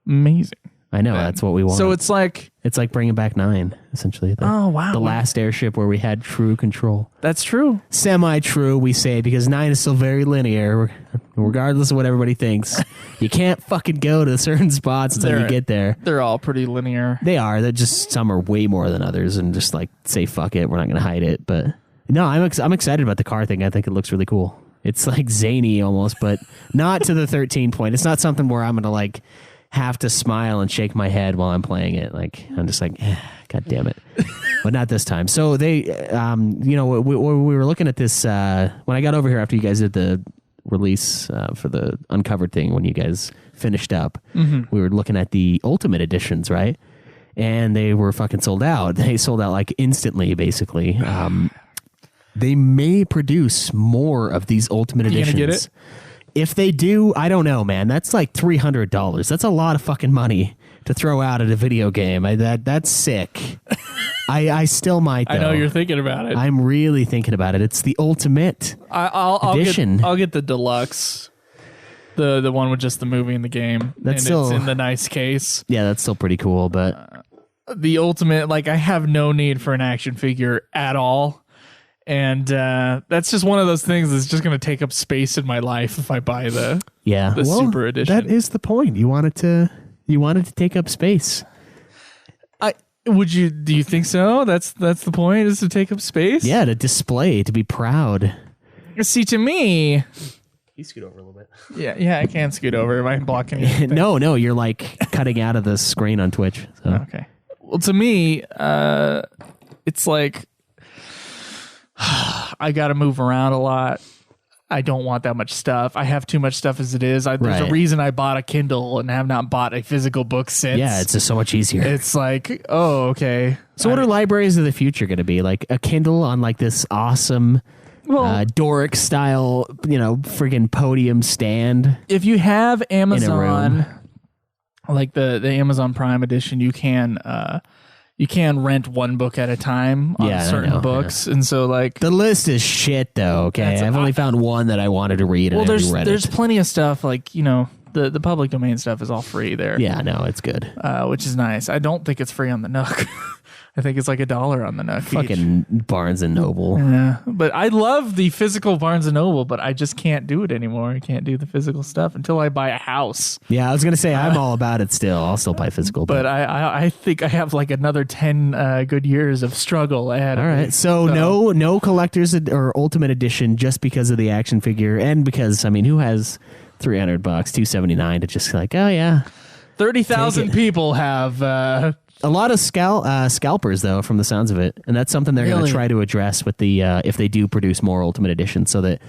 Amazing. I know, that's what we want. So it's like bringing back 9, essentially. The last airship where we had true control. That's true. Semi-true, we say, because 9 is still very linear, regardless of what everybody thinks. You can't fucking go to certain spots until you get there. They're all pretty linear. They are. They're just, some are way more than others, and just like, say, fuck it, we're not going to hide it. But no, I'm excited about the car thing. I think it looks really cool. It's like zany almost, but not to the 13 point. It's not something where I'm going to like have to smile and shake my head while I'm playing it. Like, I'm just like, God damn it. But not this time. So they, we were looking at this, when I got over here after you guys did the release for the Uncovered thing, when you guys finished up, we were looking at the Ultimate Editions, right? And they were fucking sold out. They sold out like instantly, basically. They may produce more of these Ultimate Editions. You gonna get it? If they do, I don't know, man. That's like $300. That's a lot of fucking money to throw out at a video game. That's sick. I still might, though. I know you're thinking about it. I'm really thinking about it. It's the Ultimate Edition. I'll get the deluxe. The one with just the movie and the game. That's and still, it's in the nice case. Yeah, that's still pretty cool, but the ultimate, like, I have no need for an action figure at all. And that's just one of those things that's just going to take up space in my life if I buy the Super Edition. That is the point. You want it to take up space. Do you think so? That's the point, is to take up space? Yeah, to display, to be proud. See, to me, you scoot over a little bit. Yeah, I can scoot over. Am I blocking you? No, you're like cutting out of the screen on Twitch. So. Okay. Well, to me, it's like I got to move around a lot. I don't want that much stuff. I have too much stuff as it is. There's a reason I bought a Kindle and have not bought a physical book since. Yeah, it's just so much easier. It's like, oh, okay. So what are libraries of the future going to be? Like a Kindle on like this awesome Doric style, friggin' podium stand? If you have Amazon, like the Amazon Prime edition, you can rent one book at a time on certain books. Yeah. And so like the list is shit though. Okay. I've only found one that I wanted to read. Well, there's plenty of stuff like, the public domain stuff is all free there. Yeah, no, it's good. Which is nice. I don't think it's free on the Nook. I think it's like $1 on the Nook. Fucking Barnes and Noble. Yeah, but I love the physical Barnes and Noble, but I just can't do it anymore. I can't do the physical stuff until I buy a house. Yeah, I was gonna say I'm all about it still. I'll still buy physical, but I think I have like another 10 good years of struggle ahead. All right, so no collector's or Ultimate Edition just because of the action figure, and because who has $300, $279 to just like, oh yeah, 30,000 people have. A lot of scalpers, though, from the sounds of it. And that's something they're going to try to address with the if they do produce more Ultimate Editions, so that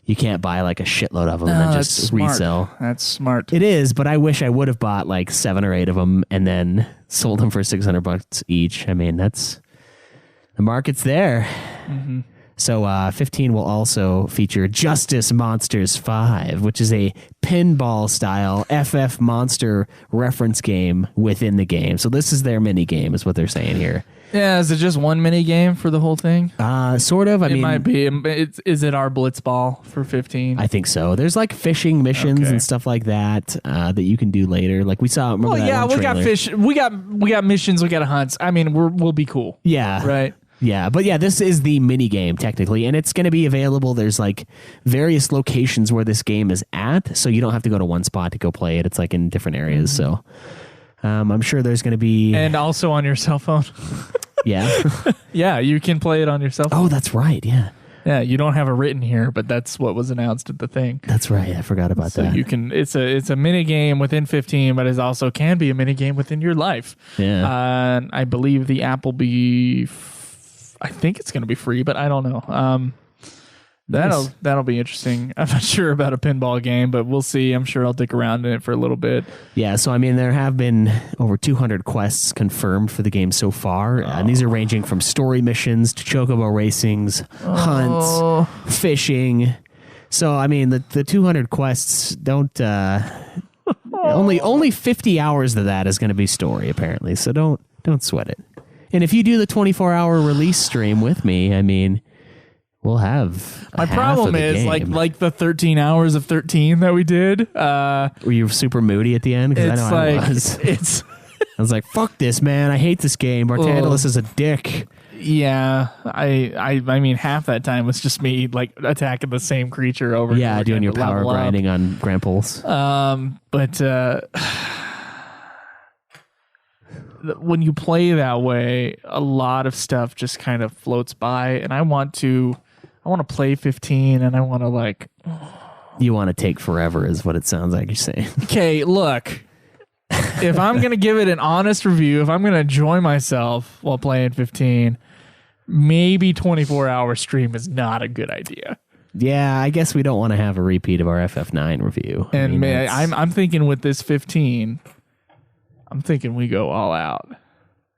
you can't buy like a shitload of them and then just resell. That's smart. It is, but I wish I would have bought like 7 or 8 of them and then sold them for $600 each. That's the market's there. Mm-hmm. So 15 will also feature Justice Monsters 5, which is a pinball-style FF Monster reference game within the game. So this is their mini game, is what they're saying here. Yeah, is it just one mini game for the whole thing? Sort of. It might be. Is it our Blitzball for 15? I think so. There's like fishing missions and stuff like that that you can do later. Like we saw. We got fish. We got missions. We got hunts. We'll be cool. Yeah. Right. Yeah, but yeah, this is the mini game technically, and it's going to be available. There's like various locations where this game is at, so you don't have to go to one spot to go play it. It's like in different areas. So I'm sure there's going to be, and also on your cell phone. Yeah, yeah, you can play it on your cell phone. Oh, that's right. Yeah, yeah. You don't have it written here, but that's what was announced at the thing. That's right. I forgot about that. You can. It's a mini game within 15, but it also can be a mini game within your life. Yeah. I believe the app will be. I think it's going to be free, but I don't know. That'll be interesting. I'm not sure about a pinball game, but we'll see. I'm sure I'll dick around in it for a little bit. Yeah, so there have been over 200 quests confirmed for the game so far. And these are ranging from story missions to chocobo racings, hunts, fishing. So the 200 quests don't only 50 hours of that is going to be story apparently. So don't sweat it. And if you do the 24-hour release stream with me, we'll have my problem is game. like the 13 hours of 13 that we did. Were you super moody at the end? Because I know I was. I was like, fuck this, man. I hate this game. Bartandalus is a dick. Yeah, I mean, half that time was just me like attacking the same creature over. Yeah, and over doing your power grinding on Gramples. But when you play that way, a lot of stuff just kind of floats by, and I want to play 15, and I want to You want to take forever, is what it sounds like you're saying. Okay, look. If I'm going to give it an honest review, if I'm going to enjoy myself while playing 15, maybe 24-hour stream is not a good idea. Yeah, I guess we don't want to have a repeat of our FF9 review. And I'm thinking with this 15, I'm thinking we go all out.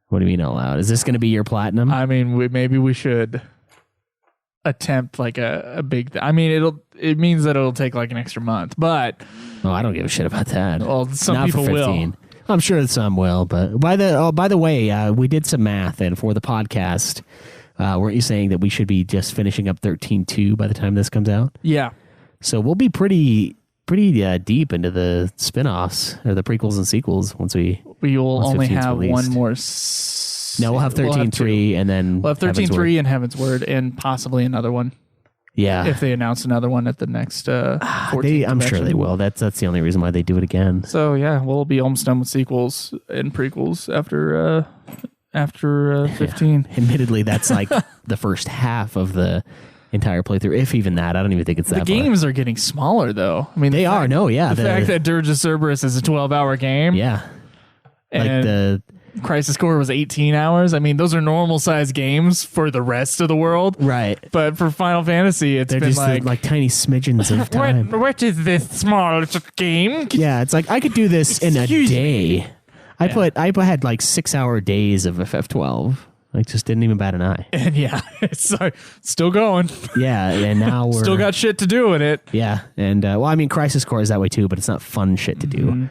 What do you mean all out? Is this going to be your platinum? Maybe we should attempt like a big. It means that it'll take like an extra month, but I don't give a shit about that. Well, some Not people for 15. will. I'm sure some will, but by the way, we did some math, and for the podcast, weren't you saying that we should be just finishing up 13.2 by the time this comes out? Yeah. So we'll be pretty pretty deep into the spin-offs or the prequels and sequels once we will only 15's have released. one more. No, we'll have 13.3 and then we'll have 13.3 and Heaven's Word and possibly another one. Yeah, if they announce another one at the next 14th I'm sure they will. That's the only reason why they do it again. So yeah, we'll be almost done with sequels and prequels after 15. Yeah. Admittedly, that's like the first half of the entire playthrough, if even that. I don't even think it's that. The games are getting smaller, though. I mean, they are. No, yeah, the fact that Dirge of Cerberus is a 12-hour game. Yeah, and like the Crisis Core was 18 hours. I mean, those are normal size games for the rest of the world. Right. But for Final Fantasy, they're been just like tiny smidgens of time. What is this small game? Yeah, it's like I could do this in a day. I had like 6-hour days of FF12. Like, just didn't even bat an eye. And yeah, it's still going. Yeah, and now we're still got shit to do in it. Yeah, and well, I mean, Crisis Core is that way too, but it's not fun shit to do.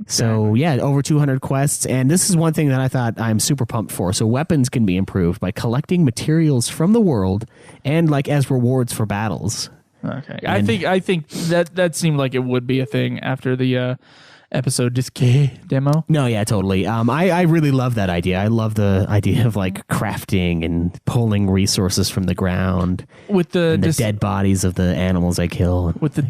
So yeah, over 200 quests, and this is one thing that I thought I'm super pumped for. So weapons can be improved by collecting materials from the world and like as rewards for battles. Okay, I think that seemed like it would be a thing after the episode Disque demo. No, yeah, totally. I really love that idea. I love the idea of like crafting and pulling resources from the ground with the dead bodies of the animals I kill. With the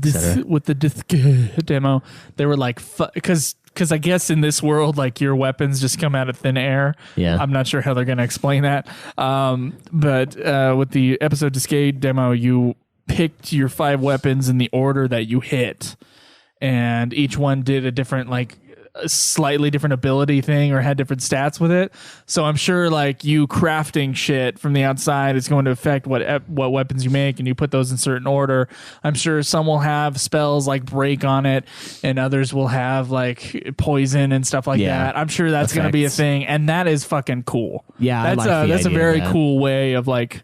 Disque demo, they were like, because I guess in this world, like your weapons just come out of thin air. Yeah, I'm not sure how they're going to explain that. But with the episode Disque demo, you picked your 5 weapons in the order that you hit. And each one did a different, like, a slightly different ability thing or had different stats with it. So I'm sure, like, you crafting shit from the outside is going to affect what weapons you make, and you put those in certain order. I'm sure some will have spells like break on it, and others will have like poison and stuff like that. I'm sure that's going to be a thing, and that is fucking cool. Yeah, that's a very cool way of like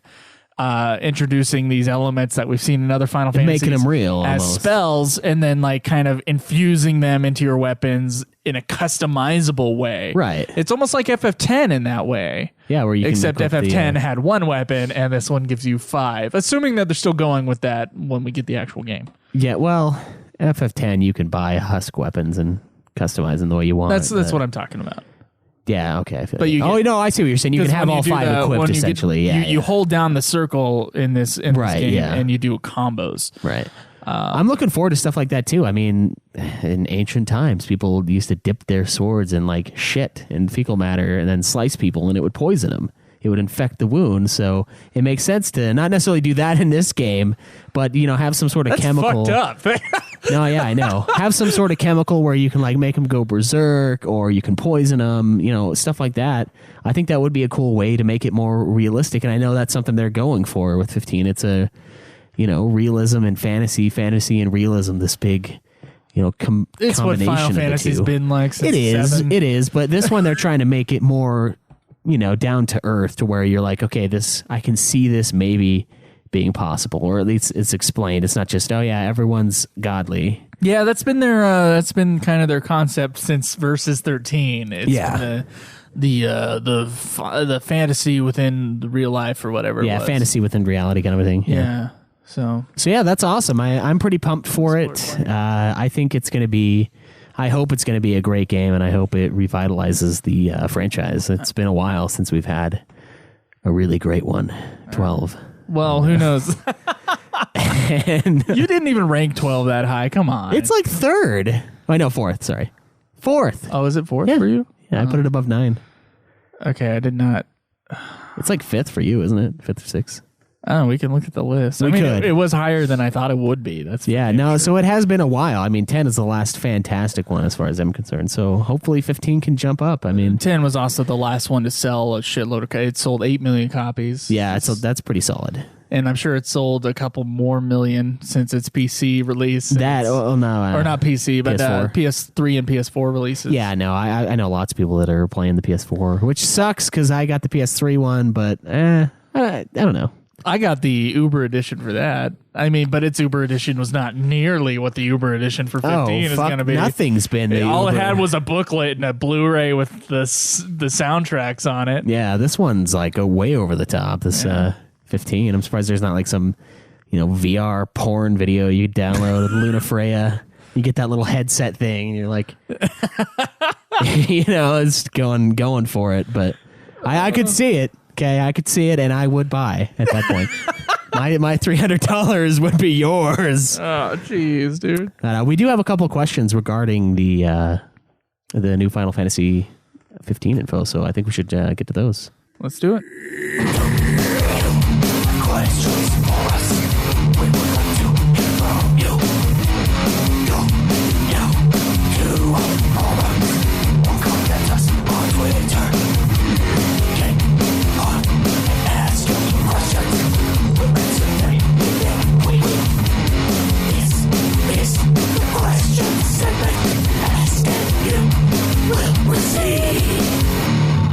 introducing these elements that we've seen in other Final Fantasies, making them real as almost. Spells, and then like kind of infusing them into your weapons in a customizable way. Right. It's almost like FF10 in that way. Yeah, where you except can FF10 had 1 weapon, and this one gives you 5. Assuming that they're still going with that when we get the actual game. Yeah, well, FF10 you can buy husk weapons and customize them the way you want. That's what I'm talking about. Yeah, okay. I feel but no, I see what you're saying. You can have all 5 equipped, essentially. You hold down the circle in this game, and you do combos. Right. I'm looking forward to stuff like that, too. I mean, in ancient times, people used to dip their swords in, like, shit and fecal matter and then slice people, and it would poison them. It would infect the wound, so it makes sense to not necessarily do that in this game, but, have some sort of chemical. That's fucked up. No, yeah, I know. Have some sort of chemical where you can like make them go berserk, or you can poison them, stuff like that. I think that would be a cool way to make it more realistic, and I know that's something they're going for with 15. It's a, realism and fantasy and realism. This big, it's combination what Final of the Fantasy's two. been like since 7. It is. But this one they're trying to make it more, down to earth, to where you're like, okay, I can see this maybe being possible, or at least it's explained. It's not just, oh yeah, everyone's godly. Yeah, that's been been kind of their concept since Versus 13. It's the fantasy within the real life or whatever. Yeah, fantasy within reality kind of a thing. Yeah. So yeah, that's awesome. I'm pretty pumped for it. I think it's going to be. I hope it's going to be a great game, and I hope it revitalizes the franchise. It's been a while since we've had a really great one. 12. Well, who knows? And you didn't even rank 12 that high. Come on. It's like 3rd. Oh, no, 4th. Sorry. 4th. Oh, is it 4th for you? Yeah, I put it above 9. Okay, I did not. It's like 5th for you, isn't it? 5th or 6th. Oh, we can look at the list. We could. It was higher than I thought it would be. That's no. So it has been a while. I mean, 10 is the last fantastic one as far as I'm concerned. So hopefully 15 can jump up. I mean, 10 was also the last one to sell a shitload of. It sold 8 million copies. Yeah, so that's pretty solid. And I'm sure it sold a couple more million since its Or PC release. not PC, but PS3 and PS4 releases. Yeah, no, I know lots of people that are playing the PS4, which sucks because I got the PS3 one, but I don't know. I got the Uber edition for that. I mean, but its Uber edition was not nearly what the Uber edition for 15 is going to be. Nothing's been. All it had was a booklet and a Blu-ray with the soundtracks on it. Yeah, this one's like way over the top. This 15. I'm surprised there's not like some, VR porn video you download with Lunafreya. You get that little headset thing, and you're like, it's going for it. But I could see it. Okay, I could see it, and I would buy at that point. My $300 would be yours. Oh, jeez, dude. We do have a couple of questions regarding the new Final Fantasy 15 info, so I think we should get to those. Let's do it.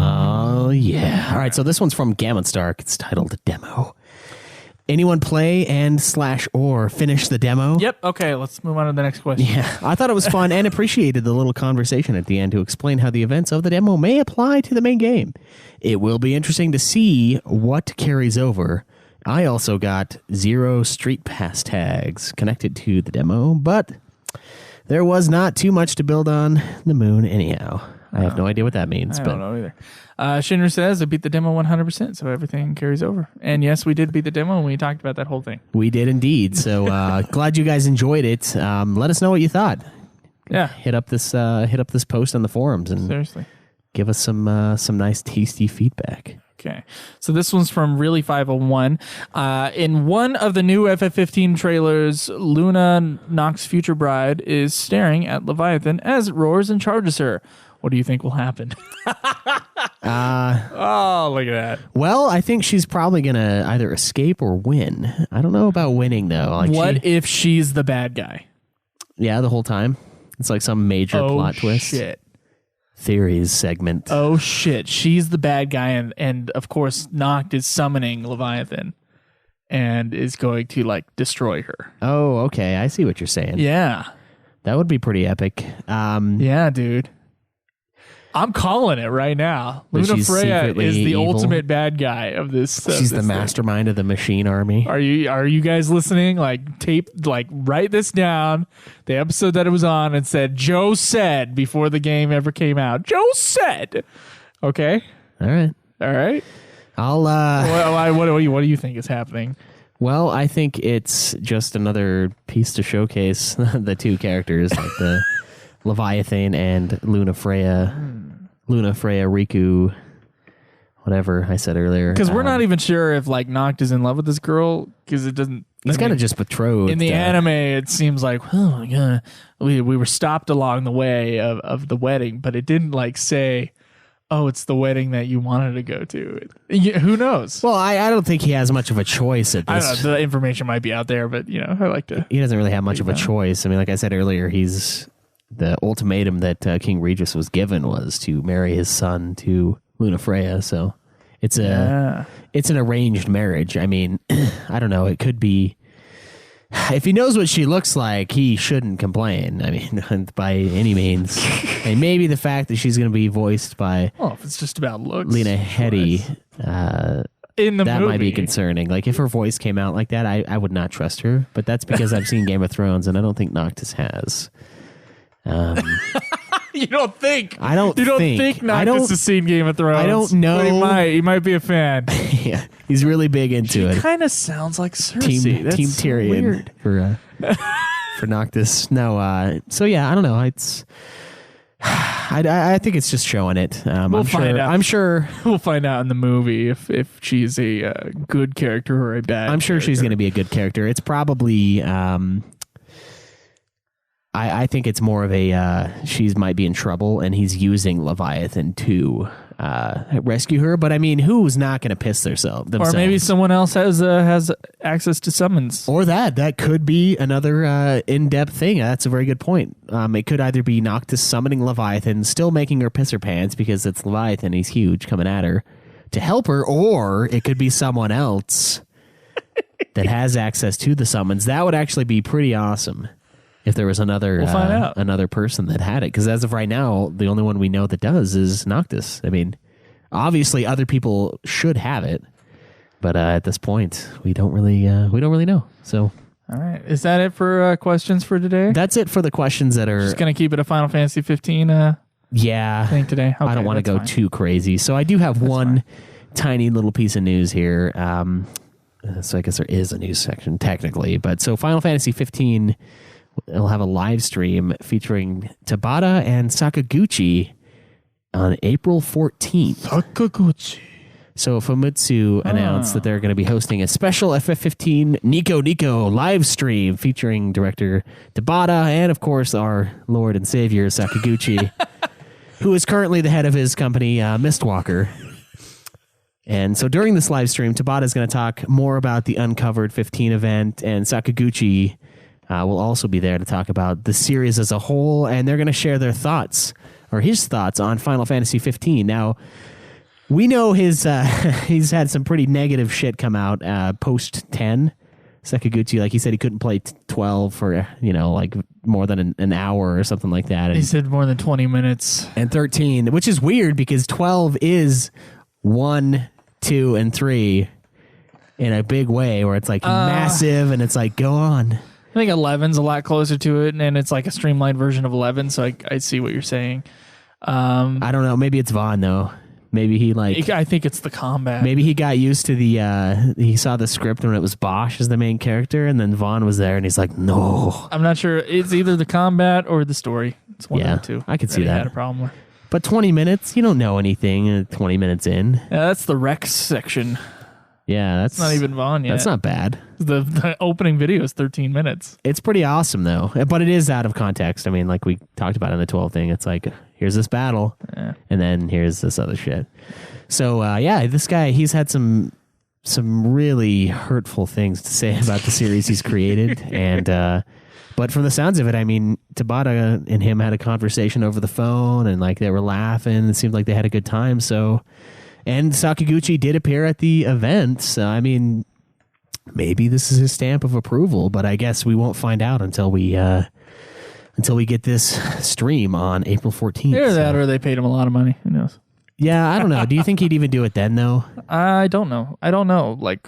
Oh, yeah. All right, so this one's from Gammon Stark. It's titled Demo. Anyone play and/or finish the demo? Yep. Okay, let's move on to the next question. Yeah, I thought it was fun and appreciated the little conversation at the end to explain how the events of the demo may apply to the main game. It will be interesting to see what carries over. I also got 0 Street Pass tags connected to the demo, but there was not too much to build on the moon anyhow. I have no idea what that means. I don't know either. Shinra says I beat the demo 100%, so everything carries over. And yes, we did beat the demo, and we talked about that whole thing. We did indeed. So glad you guys enjoyed it. Let us know what you thought. Yeah, hit up this post on the forums and seriously give us some nice tasty feedback. Okay, so this one's from Really 501. In one of the new FF15 trailers, Luna, Nox's future bride, is staring at Leviathan as it roars and charges her. What do you think will happen? Oh, look at that. Well, I think she's probably going to either escape or win. I don't know about winning, though. Like what if she's the bad guy? Yeah, the whole time. It's like some major plot twist. Shit. Theories segment. Oh, shit. She's the bad guy, and of course, Noct is summoning Leviathan and is going to, like, destroy her. Oh, okay. I see what you're saying. Yeah. That would be pretty epic. Yeah, dude. I'm calling it right now. Lunafreya is the ultimate bad guy of this. She's the mastermind of the machine army. Are you guys listening? Write this down. The episode that it was on and said Joe said before the game ever came out. Joe said. Okay. All right. I'll. What do you think is happening? Well, I think it's just another piece to showcase the two characters, like the Leviathan and Lunafreya. Lunafreya, Riku, whatever I said earlier. Because we're not even sure if Noct is in love with this girl, because it doesn't. He's kind of just betrothed. In the anime, it seems like, oh my god, we were stopped along the way of the wedding, but it didn't say, oh, it's the wedding that you wanted to go to. Who knows? Well, I don't think he has much of a choice at this. I don't know. The information might be out there, but I like to. He doesn't really have much of a choice. I mean, like I said earlier, the ultimatum that King Regis was given was to marry his son to Lunafreya. So it's an arranged marriage. I mean, I don't know. It could be. If he knows what she looks like, he shouldn't complain. I mean, by any means. And maybe the fact that she's going to be voiced by if it's just about looks, Lena Headey, in the that movie. might be concerning. Like, if her voice came out like that, I would not trust her. But that's because I've seen Game of Thrones, and I don't think Noctis has. You don't think? I don't. You don't think Noctis has seen Game of Thrones? I don't know. He might be a fan. Yeah, he's really big into it. Kind of sounds like Cersei. Team Tyrion for Noctis. No, so yeah, I don't know. It's. I think it's just showing it. We'll find out. I'm sure we'll find out in the movie if she's a good character or a bad. I'm sure she's going to be a good character. It's probably. I think it's more of a she might be in trouble and he's using Leviathan to rescue her. But I mean, who's not going to piss themselves? Or maybe someone else has access to summons. Or that could be another in-depth thing. That's a very good point. It could either be Noctis summoning Leviathan, still making her piss her pants because it's Leviathan, he's huge, coming at her to help her, or it could be someone else that has access to the summons. That would actually be pretty awesome. If there was another person that had it. Because as of right now, the only one we know that does is Noctis. I mean, obviously other people should have it. But at this point, we don't really know. So All right. Is that it for questions for today? That's it for the questions that are... Just going to keep it a Final Fantasy 15 yeah. thing today? Okay, I don't want to go too crazy. So I do have one tiny little piece of news here. So I guess there is a news section technically. But so Final Fantasy 15 will have a live stream featuring Tabata and Sakaguchi on April 14th. Sakaguchi. So Famitsu announced that they're going to be hosting a special FF15 Nico live stream featuring director Tabata and, of course, our Lord and Savior Sakaguchi, who is currently the head of his company, Mistwalker. And so during this live stream, Tabata is going to talk more about the Uncovered 15 event, and Sakaguchi will also be there to talk about the series as a whole, and they're going to share their thoughts, or his thoughts, on Final Fantasy 15. Now, we know he's had some pretty negative shit come out post 10. Sakaguchi, like he said, he couldn't play 12 for like more than an hour or something like that. And he said more than 20 minutes. And 13, which is weird because 12 is 1, 2, and 3 in a big way, where it's like massive and it's like go on. I think 11's a lot closer to it, and it's like a streamlined version of 11. So I see what you're saying. I don't know. Maybe it's Vaughn though. Maybe he I think it's the combat. Maybe he got used to the, he saw the script when it was Bosch as the main character, and then Vaughn was there, and he's like, no. I'm not sure. It's either the combat or the story. It's one of the two. I could see that. Had a problem with. But 20 minutes, you don't know anything 20 minutes in. Yeah, that's the Rex section. Yeah, that's not even Vaughn yet. That's not bad. The opening video is 13 minutes. It's pretty awesome, though. But it is out of context. I mean, like we talked about in the 12 thing, it's like, here's this battle, and then here's this other shit. So, this guy, he's had some really hurtful things to say about the series he's created. And but from the sounds of it, I mean, Tabata and him had a conversation over the phone, and like they were laughing. It seemed like they had a good time. So, and Sakaguchi did appear at the event. So, I mean, maybe this is his stamp of approval, but I guess we won't find out until we get this stream on April 14th. Either that or they paid him a lot of money. Who knows? Yeah, I don't know. Do you think he'd even do it then, though? I don't know. Like,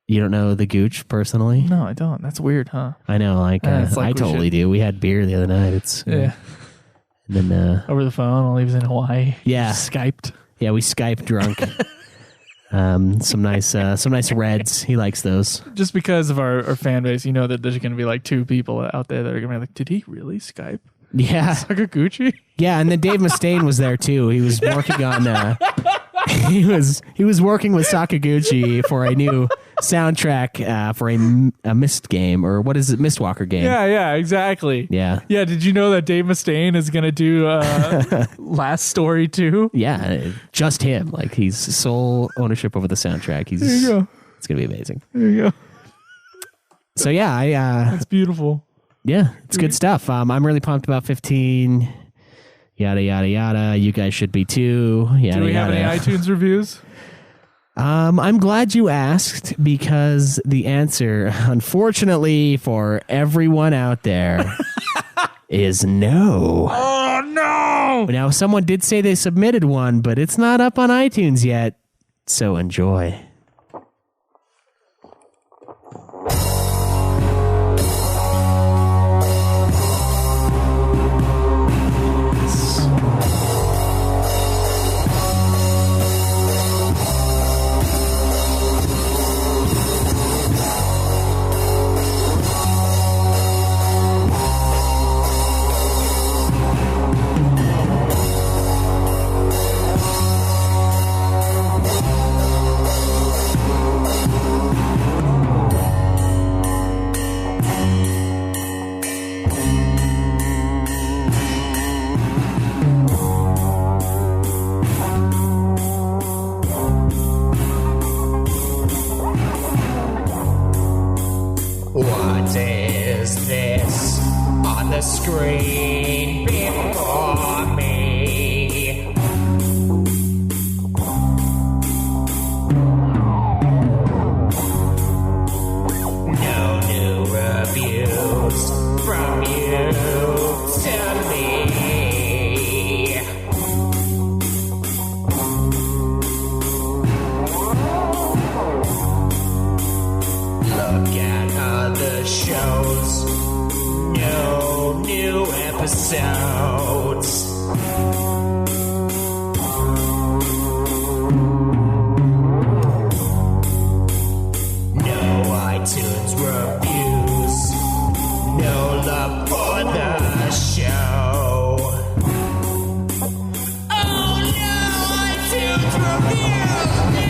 you don't know the Gooch personally? No, I don't. That's weird, huh? I know. Like, I totally do. We had beer the other night. It's yeah. And then over the phone while he was in Hawaii. Yeah, Skyped. Yeah, we Skyped drunk. Some nice reds. He likes those. Just because of our fan base, you know that there's going to be like 2 people out there that are going to be like, did he really Skype? Yeah. Sakaguchi? Yeah, and then Dave Mustaine was there too. He was working on he was working with Sakaguchi for a new soundtrack for a Mist game, or what is it, Mistwalker game. Yeah, exactly. Yeah. Did you know that Dave Mustaine is going to do Last Story too? Yeah, just him. Like, he's sole ownership over the soundtrack. There you go. It's going to be amazing. There you go. So yeah, that's beautiful. Yeah, it's good stuff. I'm really pumped about 15. Yada, yada, yada. You guys should be too. Yada, Do we have any iTunes reviews? I'm glad you asked, because the answer, unfortunately for everyone out there, is no. Oh, no! Now, someone did say they submitted one, but it's not up on iTunes yet, so enjoy. What is this on the screen before me? No new reviews from you to me. Look at other shows no new episodes. No iTunes reviews, no love for the show. Oh no, iTunes reviews, no!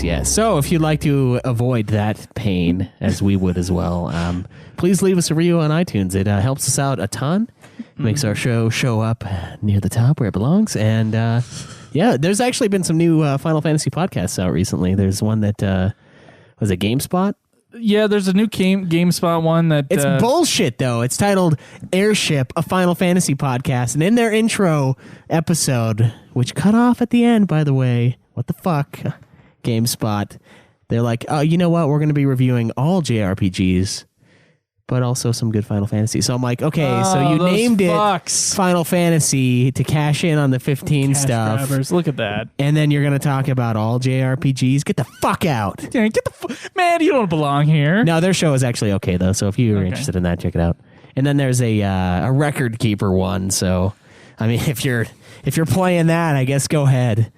Yes. So if you'd like to avoid that pain, as we would as well, please leave us a review on iTunes. It helps us out a ton. It makes our show up near the top where it belongs. And there's actually been some new Final Fantasy podcasts out recently. There's one that was it GameSpot? Yeah, there's a new GameSpot one that... It's bullshit, though. It's titled Airship, a Final Fantasy podcast. And in their intro episode, which cut off at the end, by the way, what the fuck, GameSpot, they're like, oh, you know what? We're going to be reviewing all JRPGs, but also some good Final Fantasy. So I'm like, okay, so you named it Final Fantasy to cash in on the 15 stuff. Grabbers. Look at that. And then you're going to talk about all JRPGs? Get the fuck out. Yeah, man, you don't belong here. No, their show is actually okay, though. So if you're interested in that, check it out. And then there's a record keeper one. So, I mean, if you're playing that, I guess go ahead.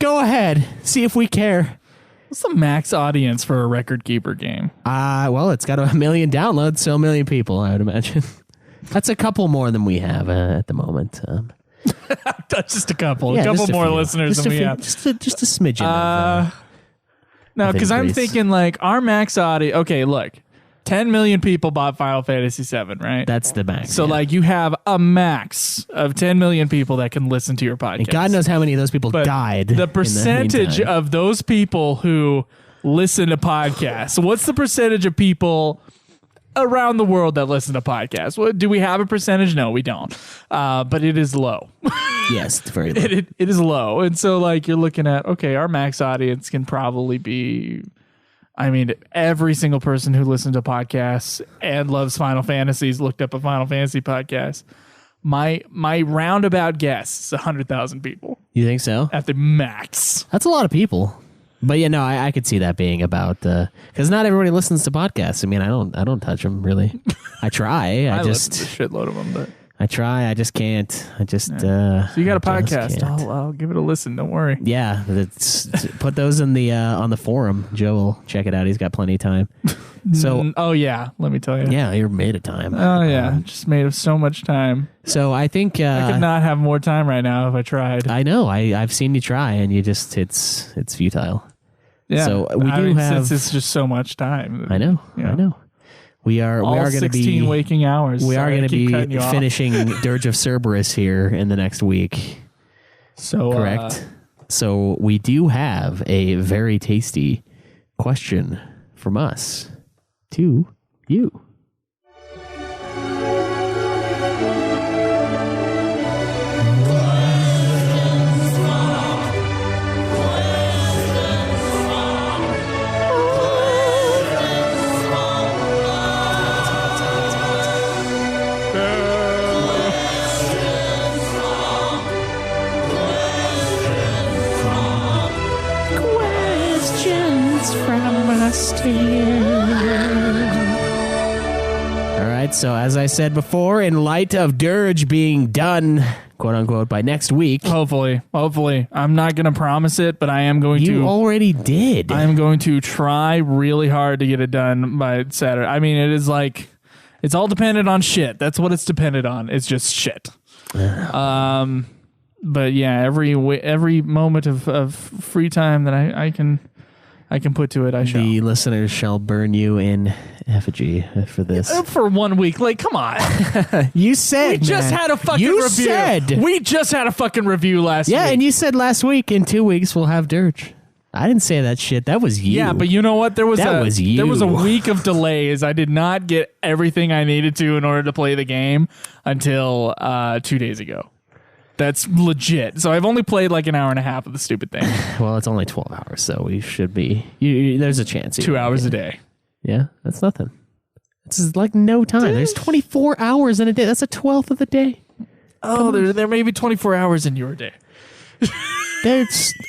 Go ahead. See if we care. What's the max audience for a record keeper game? Well, it's got 1 million downloads, so 1 million people, I would imagine. That's a couple more than we have at the moment. Just a couple. A couple more listeners than we have. Just a smidgen. No, because I'm thinking like our max audience. Okay, look. 10 million people bought Final Fantasy VII, right? That's the max. So, like, you have a max of 10 million people that can listen to your podcast. And God knows how many of those people died. The percentage of those people who listen to podcasts, what's the percentage of people around the world that listen to podcasts? Well, do we have a percentage? No, we don't. But it is low. Yes, it's very low. It is low. And so, like, you're looking at, okay, our max audience can probably be... I mean, every single person who listens to podcasts and loves Final Fantasies looked up a Final Fantasy podcast. My roundabout guess is 100,000 people. You think so? At the max. That's a lot of people. But yeah, no, I could see that being about because not everybody listens to podcasts. I mean, I don't touch them really. I try. I just listen to a shitload of them, but I try. I just can't. I just. So you got a podcast? I'll give it a listen. Don't worry. Yeah, put those in the on the forum. Joe will check it out. He's got plenty of time. So. Oh yeah, let me tell you. Yeah, you're made of time. Oh yeah, just made of so much time. So I think I could not have more time right now if I tried. I know. I've seen you try, and you just it's futile. Yeah. So we do have. Since it's just so much time. I know. Yeah. I know. We are going to be 16 waking hours. We are going to be finishing Dirge of Cerberus here in the next week. So correct. So we do have a very tasty question from us to you. All right, so as I said before, in light of Dirge being done, quote unquote, by next week. Hopefully. I'm not going to promise it, but I am going to. You already did. I am going to try really hard to get it done by Saturday. I mean, it is like, it's all dependent on shit. That's what it's dependent on. It's just shit. But yeah, every moment of free time that I can put to it, I shall. The listeners shall burn you in effigy for this. For 1 week. Like, come on. You said, we just had a fucking review. We just had a fucking review last week. Yeah, and you said last week, in 2 weeks, we'll have Dirge. I didn't say that shit. That was you. Yeah, but you know what? There was you. a week of delays. I did not get everything I needed to in order to play the game until 2 days ago. That's legit. So I've only played like an hour and a half of the stupid thing. Well, it's only 12 hours, so we should be. There's a chance. 2 hours a day. Yeah, that's nothing. It's like no time. There's 24 hours in a day. That's a 12th of the day. Oh, there may be 24 hours in your day.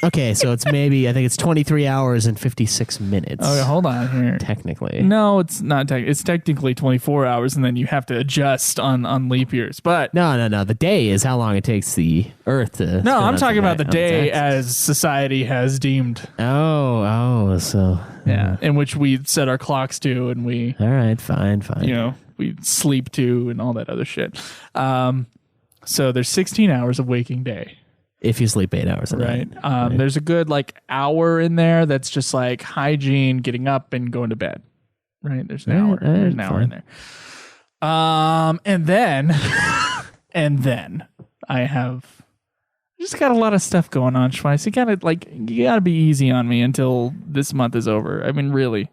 Okay, so it's maybe, I think it's 23 hours and 56 minutes. Okay, hold on here. Technically. No, it's not. It's technically 24 hours, and then you have to adjust on leap years. But No. The day is how long it takes the Earth to. No, I'm talking about the day as society has deemed. So. Yeah, in which we set our clocks to, and we. All right, fine. You know, we sleep to, and all that other shit. So there's 16 hours of waking day. If you sleep 8 hours a night. Right. There's a good like hour in there that's just like hygiene, getting up and going to bed. Right. There's an hour. There's an hour in there. And then I just got a lot of stuff going on, Schweiss. You gotta be easy on me until this month is over. I mean, really,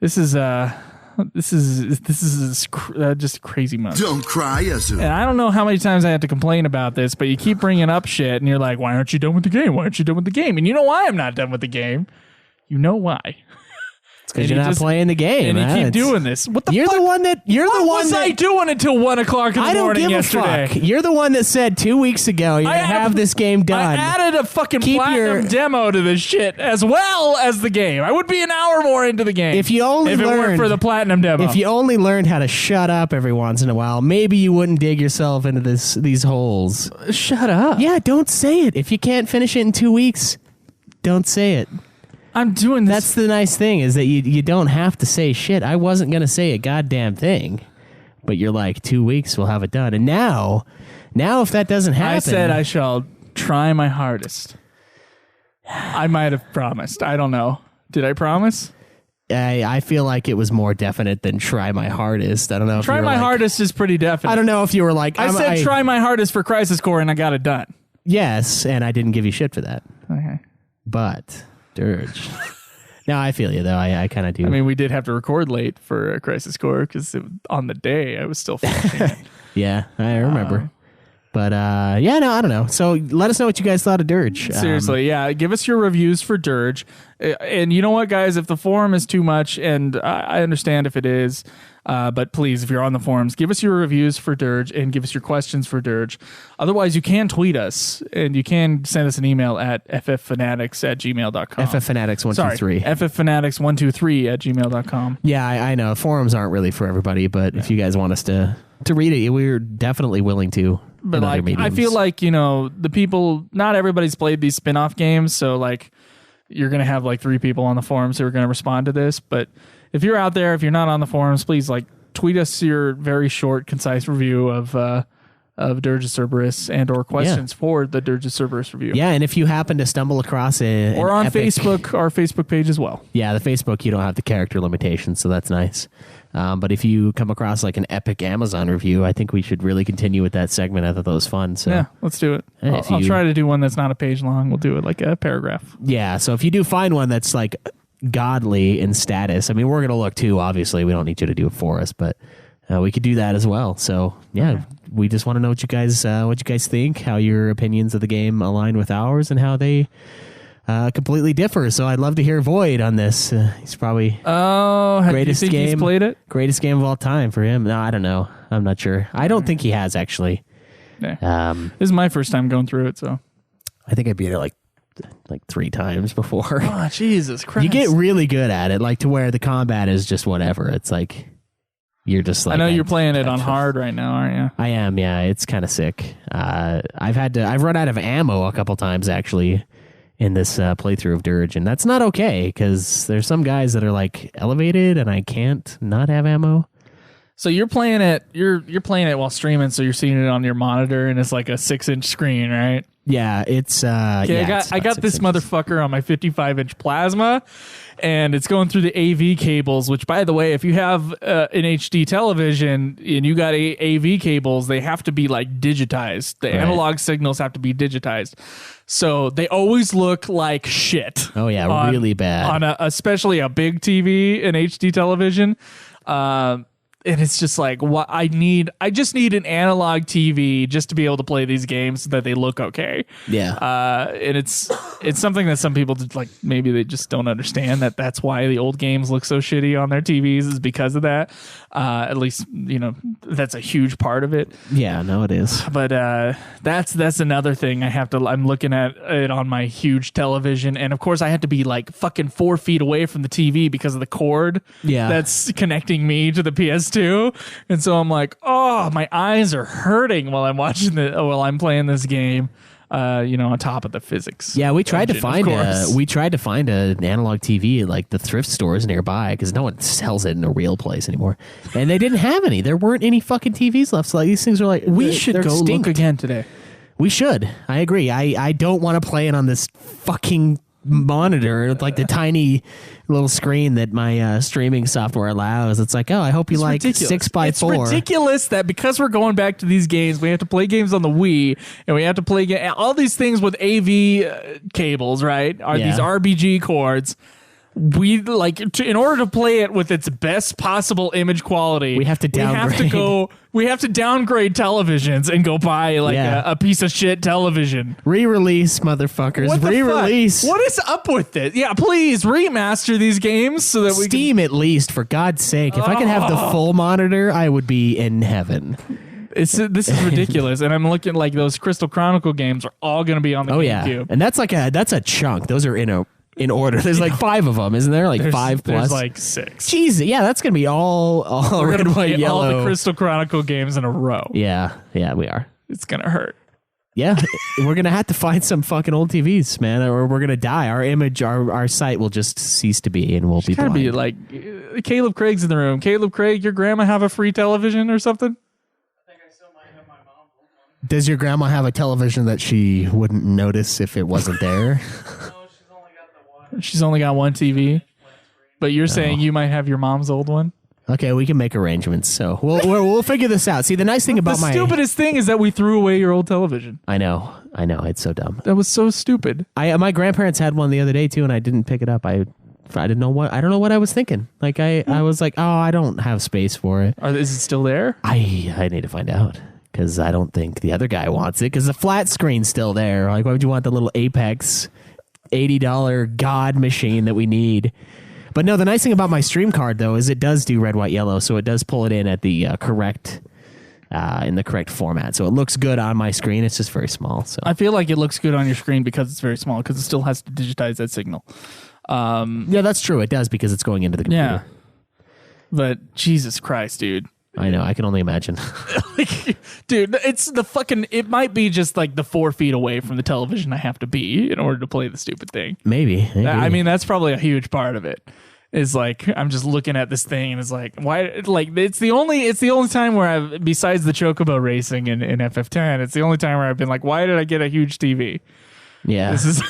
this is just a crazy month. Don't cry, Yasu. And I don't know how many times I have to complain about this, but you keep bringing up shit, and you're like, why aren't you done with the game? Why aren't you done with the game? And you know why I'm not done with the game. You know why. It's because you're not playing the game. And you keep doing this. What the You're fuck? the one that... What was I doing until 1 o'clock in the morning yesterday? I don't give a fuck. You're the one that said 2 weeks ago you're going to have this game done. I added a fucking platinum demo to this shit as well as the game. I would be an hour more into the game if it weren't for the platinum demo. If you only learned how to shut up every once in a while, maybe you wouldn't dig yourself into these holes. Shut up. Yeah, don't say it. If you can't finish it in 2 weeks, don't say it. I'm doing this. That's the nice thing, is that you don't have to say shit. I wasn't going to say a goddamn thing, but you're like, 2 weeks, we'll have it done. And now if that doesn't happen... I said I shall try my hardest. I might have promised. I don't know. Did I promise? I feel like it was more definite than try my hardest. I don't know if try my hardest is pretty definite. I don't know if you were like... I said try my hardest for Crisis Core, and I got it done. Yes, and I didn't give you shit for that. Okay. But... Dirge. No, I feel you though. I kind of do. I mean, we did have to record late for a Crisis Core because on the day I was still finishing it. Yeah, I remember. But no, I don't know. So let us know what you guys thought of Dirge. Seriously, yeah. Give us your reviews for Dirge. And you know what, guys? If the forum is too much, and I understand if it is, but please, if you're on the forums, give us your reviews for Dirge and give us your questions for Dirge. Otherwise, you can tweet us, and you can send us an email at fffanatics@gmail.com. fffanatics123. Sorry, fffanatics123@gmail.com. Yeah, I know. Forums aren't really for everybody, but if you guys want us to read it, we're definitely willing to. But like, I feel like, the people, not everybody's played these spin-off games, so like you're going to have like 3 people on the forums who are going to respond to this. But if you're out there, if you're not on the forums, please like tweet us your very short, concise review of Dirge of Cerberus and or questions for the Dirge of Cerberus review. Yeah, and if you happen to stumble across or on Facebook, our Facebook page as well. Yeah, the Facebook, you don't have the character limitation, so that's nice. But if you come across like an epic Amazon review, I think we should really continue with that segment. I thought that was fun. So yeah, let's do it. I'll try to do one that's not a page long. We'll do it like a paragraph. Yeah, so if you do find one that's like godly in status, I mean, we're going to look too, obviously. We don't need you to do it for us, but we could do that as well. So yeah, okay. We just want to know what you guys think, how your opinions of the game align with ours, and how they completely differ. So I'd love to hear Void on this. He's probably greatest game. He's played it? Greatest game of all time for him. No, I don't know. I'm not sure. I don't think he has actually. Yeah. This is my first time going through it, so I think I beat it like 3 times before. Oh, Jesus Christ! You get really good at it, like to where the combat is just whatever. It's like you're just like. I know you're playing it on hard right now, aren't you? I am. Yeah, it's kind of sick. I've run out of ammo a couple times actually in this playthrough of Dirge, and that's not okay because there's some guys that are like elevated, and I can't not have ammo. So you're playing it. You're playing it while streaming, so you're seeing it on your monitor, and it's like a 6-inch screen, right? Yeah, it's. I got this motherfucker on my 55-inch plasma, and it's going through the AV cables. Which, by the way, if you have an HD television and you got AV cables, they have to be like digitized. The analog signals have to be digitized. So they always look like shit. Oh yeah, really bad. On especially a big TV, an HD television. And it's just like what I just need an analog TV just to be able to play these games so that they look okay. Yeah. And it's something that some people like maybe they just don't understand that's why the old games look so shitty on their TVs is because of that. At least, that's a huge part of it. Yeah, no, it is. But that's another thing I'm looking at it on my huge television. And of course I have to be like fucking 4 feet away from the TV because of the cord that's connecting me to the PS2. And so I'm like, oh, my eyes are hurting while I'm playing this game. On top of the physics. Yeah, we tried to find an analog TV at like the thrift stores nearby because no one sells it in a real place anymore, and they didn't have any. There weren't any fucking TVs left. So like these things are like we should go extinct. Look again today. We should. I agree. I don't want to play it on this fucking monitor with like the tiny little screen that my streaming software allows. It's like, oh, I hope you like ridiculous. 6x4. It's ridiculous that because we're going back to these games, we have to play games on the Wii, and we have to play all these things with AV cables, right? These RBG cords. We in order to play it with its best possible image quality, we have to downgrade. We have to downgrade televisions and go buy a piece of shit television. Re-release, motherfuckers. Re-release. What is up with it? Yeah, please remaster these games so that we Steam at least, for God's sake. If I could have the full monitor, I would be in heaven. This is ridiculous, and I'm looking like those Crystal Chronicle games are all going to be on the GameCube. Yeah, and that's a chunk. Those are in order. There's like 5 of them, isn't there? Like 5 plus. There's like 6. Jesus, yeah, that's gonna be all red, white, yellow. All the Crystal Chronicle games in a row. Yeah, we are. It's gonna hurt. Yeah, we're gonna have to find some fucking old TVs, man, or we're gonna die. Our site will just cease to be, and we'll be blind. Be like Kaleb Craig's in the room. Kaleb Craig, your grandma have a free television or something? I think I still might have my mom's old one. Does your grandma have a television that she wouldn't notice if it wasn't there? She's only got one TV, but you're saying you might have your mom's old one? Okay, we can make arrangements. So we'll figure this out. See, the nice thing about the stupidest thing is that we threw away your old television. I know. It's so dumb. That was so stupid. My grandparents had one the other day too, and I didn't pick it up. I don't know what I was thinking. Like I was like, oh, I don't have space for it. Is it still there? I need to find out. Because I don't think the other guy wants it. Because the flat screen's still there. Like, why would you want the little Apex $80 God machine that we need? But no, the nice thing about my stream card though is it does do red, white, yellow, so it does pull it in at the correct in the correct format. So it looks good on my screen. It's just very small. So I feel like it looks good on your screen because it's very small because it still has to digitize that signal. Yeah, that's true. It does because it's going into the computer. Yeah. But Jesus Christ, dude. I know. I can only imagine. Dude, it might be just like the 4 feet away from the television I have to be in order to play the stupid thing. Maybe. I mean, that's probably a huge part of it. Is like, I'm just looking at this thing and it's like, why? Like, it's the only time where I've, besides the Chocobo racing in FF10, it's the only time where I've been like, why did I get a huge TV? Yeah. This is...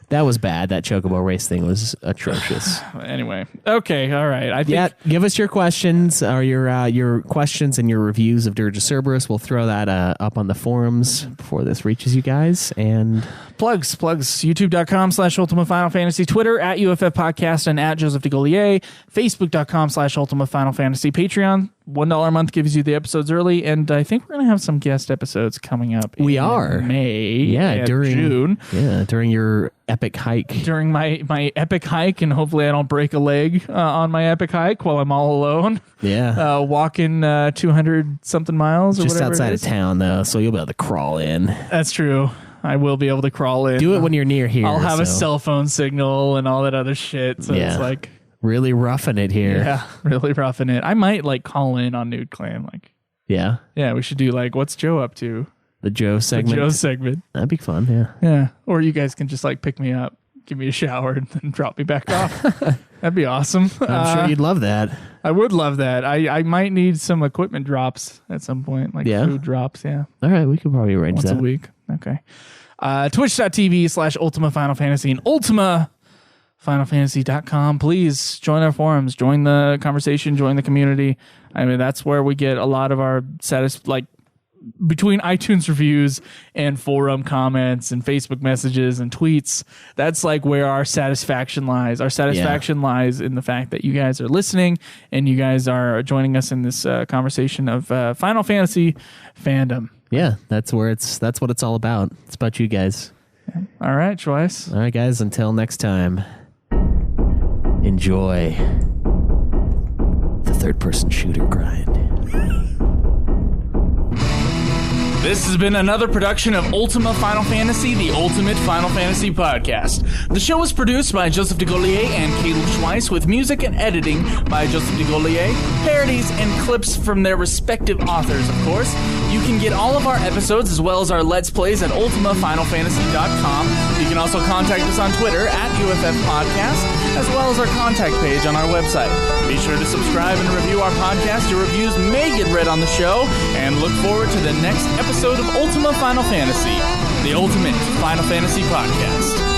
That was bad. That Chocobo race thing was atrocious. Anyway, okay, all right. I think give us your questions or your questions and your reviews of Dirge of Cerberus. We'll throw that up on the forums before this reaches you guys. And plugs. YouTube.com/Ultima Final Fantasy, Twitter @UFF Podcast and @Joseph DeGolier, Facebook.com/Ultima Final Fantasy, Patreon. $1 a month gives you the episodes early, and I think we're going to have some guest episodes coming up. We are May, during June. Yeah, during your epic hike. During my epic hike, and hopefully I don't break a leg on my epic hike while I'm all alone. Yeah, walking 200 something miles, or just whatever outside of town though, so you'll be able to crawl in. That's true. I will be able to crawl in. Do it when you're near here. I'll have a cell phone signal and all that other shit. So it's like. Really roughing it here. Yeah, really roughing it. I might call in on Nude Clan. Yeah, we should do what's Joe up to? The Joe segment. That'd be fun. Yeah. Yeah. Or you guys can just pick me up, give me a shower, and then drop me back off. That'd be awesome. I'm sure you'd love that. I would love that. I might need some equipment drops at some point, food drops. Yeah. All right, we could probably arrange once that a week. Okay. Twitch.tv/Ultima Final Fantasy and Ultima FinalFantasy.com. Please join our forums, join the conversation, join the community. I mean, that's where we get a lot of our between iTunes reviews and forum comments and Facebook messages and tweets, that's like where our satisfaction lies. Our satisfaction lies in the fact that you guys are listening and you guys are joining us in this conversation of Final Fantasy fandom. Yeah, that's what it's all about. It's about you guys. All right, Schweiss. All right, guys, until next time, enjoy the third-person shooter grind. This has been another production of Ultima Final Fantasy, the Ultimate Final Fantasy Podcast. The show was produced by Joseph DeGaulier and Kaleb Schweiss, with music and editing by Joseph DeGaulier, parodies and clips from their respective authors, of course. You can get all of our episodes as well as our Let's Plays at ultimafinalfantasy.com. You can also contact us on Twitter at UFF Podcast, as well as our contact page on our website. Be sure to subscribe and review our podcast. Your reviews may get read on the show, and look forward to the next episode of Ultima Final Fantasy, the Ultimate Final Fantasy Podcast.